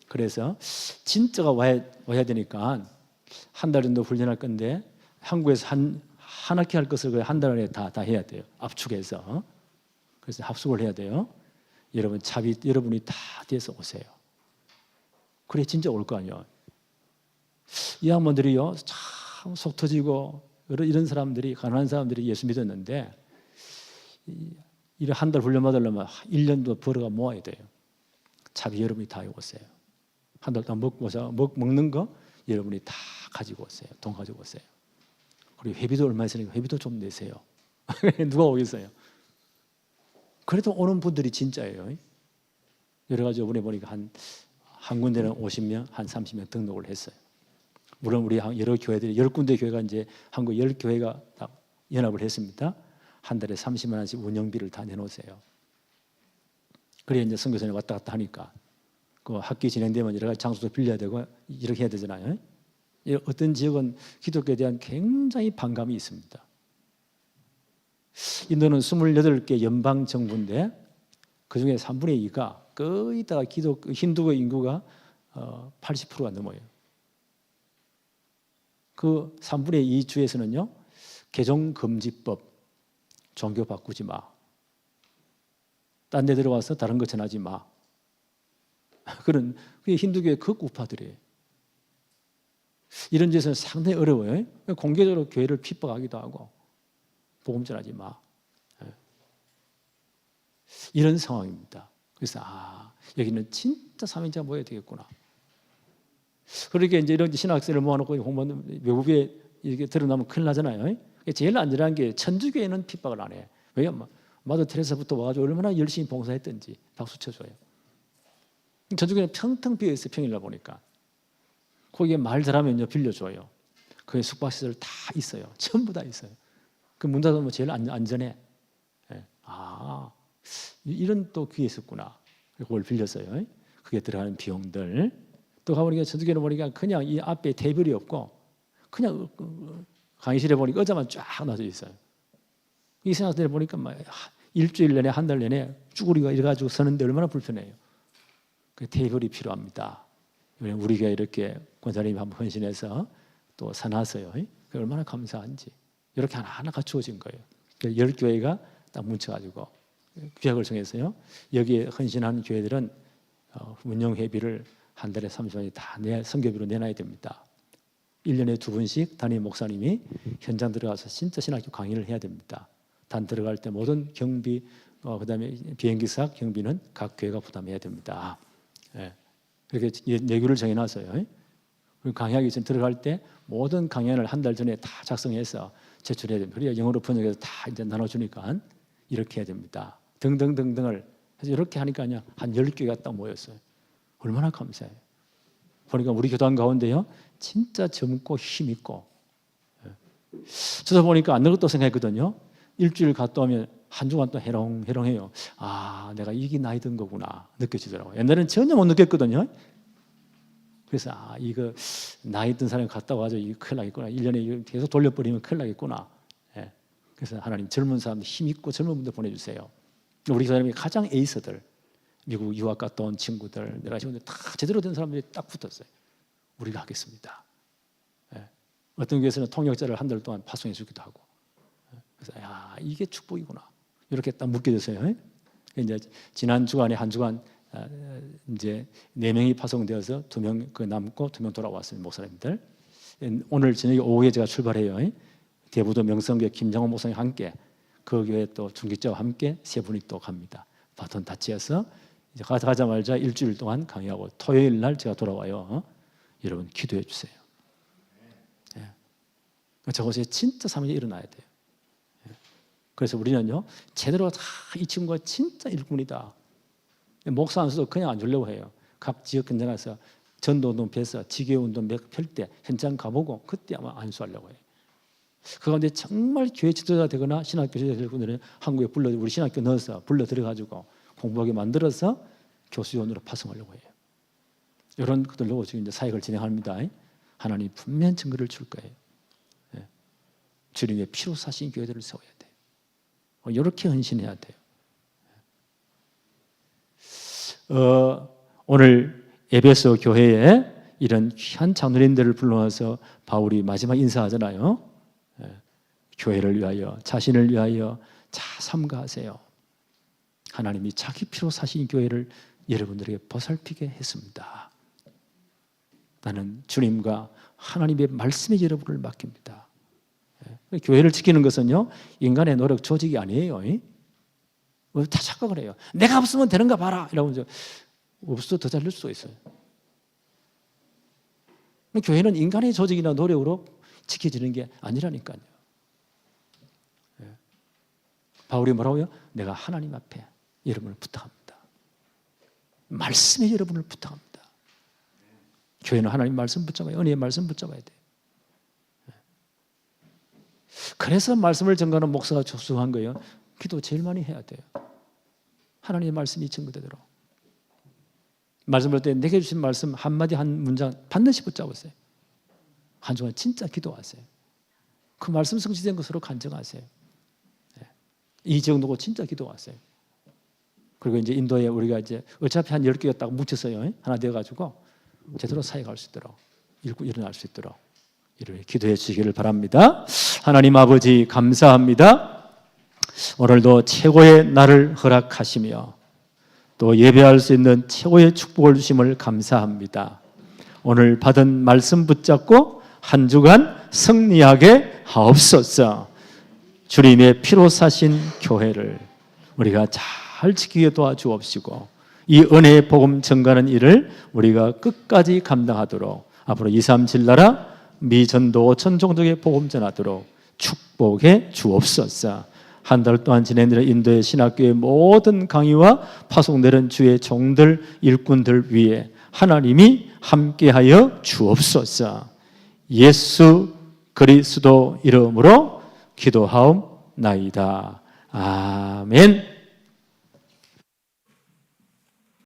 그래서 진짜가 와야 되니까 한 달 정도 훈련할 건데 한국에서 한 학기 할 것을 한 달 안에 다 해야 돼요. 압축해서. 그래서 합숙을 해야 돼요. 여러분이 다 돼서 오세요. 그래 진짜 올 거 아니에요. 이 양반들이요 참 속 터지고 이런 사람들이 가난한 사람들이 예수 믿었는데 이런 한 달 훈련 받으려면 1년도 벌어가 모아야 돼요. 차비 여러분이 다 오세요. 한 달 동안 먹는 거 여러분이 다 가지고 오세요. 돈 가지고 오세요. 그리고 회비도 얼마 있으니까 회비도 좀 내세요. 누가 오겠어요? 그래도 오는 분들이 진짜예요. 여러 가지 이번에 보니까 한 군데는 50명, 한 30명 등록을 했어요. 물론 우리 여러 교회들이 10군데 교회가 이제 한국 10교회가 딱 연합을 했습니다. 한 달에 30만 원씩 운영비를 다 내놓으세요. 그래 이제 선교사님 왔다 갔다 하니까 그 학기 진행되면 여러 가지 장소도 빌려야 되고 이렇게 해야 되잖아요. 어떤 지역은 기독교에 대한 굉장히 반감이 있습니다. 인도는 28개 연방 정부인데 그 중에 3분의 2가 거의 다 힌두교 인구가 80%가 넘어요. 그 3분의 2 주에서는요 개종금지법, 종교 바꾸지 마, 딴 데 들어와서 다른 거 전하지 마. 그런 힌두교의 극우파들이에요. 이런 짓은 상당히 어려워요. 공개적으로 교회를 핍박하기도 하고 복음 전하지 마. 이런 상황입니다. 그래서 여기는 진짜 삼위일체가 모여야 되겠구나. 그렇게 이제 이런 신학생을 모아놓고 공부하는 외국에 이렇게 드러나면 큰일 나잖아요. 제일 안전한 게 천주교회는 핍박을 안 해. 왜냐면 마더 테레사부터 와가지고 얼마나 열심히 봉사했던지 박수 쳐줘요. 천주교는 텅텅 비어 있어요. 평일날 보니까. 거기에 말 잘하면요 빌려줘요. 거기에 숙박시설 다 있어요. 전부 다 있어요. 그 문 닫으면 제일 안전해. 아, 이런 또 귀에 있었구나. 그걸 빌렸어요. 그게 들어가는 비용들. 또 가보니까 전주교는 보니까 그냥 이 앞에 테이블이 없고 그냥 강의실에 보니까 의자만 쫙 놔져 있어요. 이 생각들 보니까 막 일주일 내내 한 달 내내 쭈구리가 이래가지고 서는데 얼마나 불편해요. 그 테이블이 필요합니다. 우리가 이렇게 권사님이 한번 헌신해서 또 사놨어요. 얼마나 감사한지. 이렇게 하나하나 갖추어진 거예요. 10교회가 딱 뭉쳐가지고 규약을 정했어요. 여기에 헌신하는 교회들은 운영회비를 한 달에 30만원이 다 선교비로 내놔야 됩니다. 1년에 2번씩 담임 목사님이 현장 들어가서 진짜 신학교 강의를 해야 됩니다. 단 들어갈 때 모든 경비, 그다음에 비행기사 경비는 각 교회가 부담해야 됩니다. 예. 그렇게 내규를 정해놨어요. 강의하기 전 들어갈 때 모든 강연을 한 달 전에 다 작성해서 제출해야 됩니다. 그래야 영어로 번역해서 다 이제 나눠주니까 이렇게 해야 됩니다. 등등등등을 해서 이렇게 하니까요 한 10개가 딱 모였어요. 얼마나 감사해요. 보니까 우리 교단 가운데요 진짜 젊고 힘있고, 저도 보니까 안 늙었다고 생각했거든요. 일주일 갔다 오면 한 주간 또 해롱해롱해요. 아, 내가 이게 나이 든 거구나 느껴지더라고요. 옛날에는 전혀 못 느꼈거든요. 그래서 이거 나이 든 사람이 갔다 와서 이거 큰일 나겠구나. 1년에 계속 돌려버리면 큰일 나겠구나. 예. 그래서 하나님 젊은 사람들 힘있고 젊은 분들 보내주세요. 우리 사람이 가장 에이스들, 미국 유학 갔다 온 친구들, 내가 지금 다 제대로 된 사람들이 딱 붙었어요. 우리가 하겠습니다. 예. 어떤 교회에서는 통역자를 한 달 동안 파송해 주기도 하고. 그래서 이게 축복이구나. 이렇게 딱 묶여졌어요. 이제 지난 주간에 한 주간 이제 4명이 파송되어서 2명 그 남고 2명 돌아왔습니다. 목사님들. 오늘 저녁에 오후에 제가 출발해요. 대부도 명성교회 김장호 목사님 함께 그 교회 또 중직자와 함께 3분이 또 갑니다. 바톤 타치에서 이제 가자마자 일주일 동안 강의하고 토요일 날 제가 돌아와요. 여러분 기도해 주세요. 예. 저것이 진짜 삶에 일어나야 돼요. 그래서 우리는요 제대로 다 이 친구가 진짜 일꾼이다. 목사 안수도 그냥 안 주려고 해요. 각 지역 근장 가서 전도운동 펴서 지교운동 펼 때 현장 가보고 그때 아마 안수하려고 해요. 그 가운데 정말 교회 지도자 되거나 신학교 지도자 될 분들은 한국에 우리 신학교 넣어서 불러 들어가지고 공부하게 만들어서 교수원으로 파송하려고 해요. 이런 것들로 지금 이제 사역을 진행합니다. 하나님 분명 증거를 줄 거예요. 주님의 피로 사신 교회들을 세워야 돼요. 이렇게 헌신해야 돼요. 오늘 에베소 교회에 이런 귀한 장로님들을 불러와서 바울이 마지막 인사하잖아요. 교회를 위하여 자신을 위하여 삼가하세요. 하나님이 자기 피로 사신 교회를 여러분들에게 보살피게 했습니다. 나는 주님과 하나님의 말씀에 여러분을 맡깁니다. 교회를 지키는 것은요 인간의 노력 조직이 아니에요. 다 착각을 해요. 내가 없으면 되는가 봐라 이러면서 없어도 더 잘 될 수도 있어요. 교회는 인간의 조직이나 노력으로 지켜지는 게 아니라니까요. 바울이 뭐라고요? 내가 하나님 앞에 여러분을 부탁합니다. 말씀에 여러분을 부탁합니다. 교회는 하나님 말씀 붙잡아야, 은혜의 말씀 붙잡아야 돼요. 그래서 말씀을 전가하는 목사가 조수한 거예요. 기도 제일 많이 해야 돼요. 하나님의 말씀이 증거되도록. 말씀 볼 때 내게 주신 말씀 한마디 한 문장 반드시 붙잡으세요. 한 주간 진짜 기도하세요. 그 말씀 성취된 것으로 간증하세요. 이 지역 놓고 진짜 기도하세요. 그리고 이제 인도에 우리가 이제 어차피 한 10개가 딱 뭉쳤어요. 하나 되어가지고 제대로 사역할 수 있도록, 일어날 수 있도록 이렇게 기도해 주시기를 바랍니다. 하나님 아버지 감사합니다. 오늘도 최고의 날을 허락하시며 또 예배할 수 있는 최고의 축복을 주심을 감사합니다. 오늘 받은 말씀 붙잡고 한 주간 승리하게 하옵소서. 주님의 피로 사신 교회를 우리가 잘 지키게 도와주옵시고 이 은혜의 복음 전가하는 일을 우리가 끝까지 감당하도록 앞으로 237 나라 미전도 5천 종족의 복음 전하도록 축복해 주옵소서. 한 달 동안 진행되는 인도의 신학교의 모든 강의와 파송되는 주의 종들 일꾼들 위에 하나님이 함께하여 주옵소서. 예수 그리스도 이름으로 기도하옵나이다. 아멘.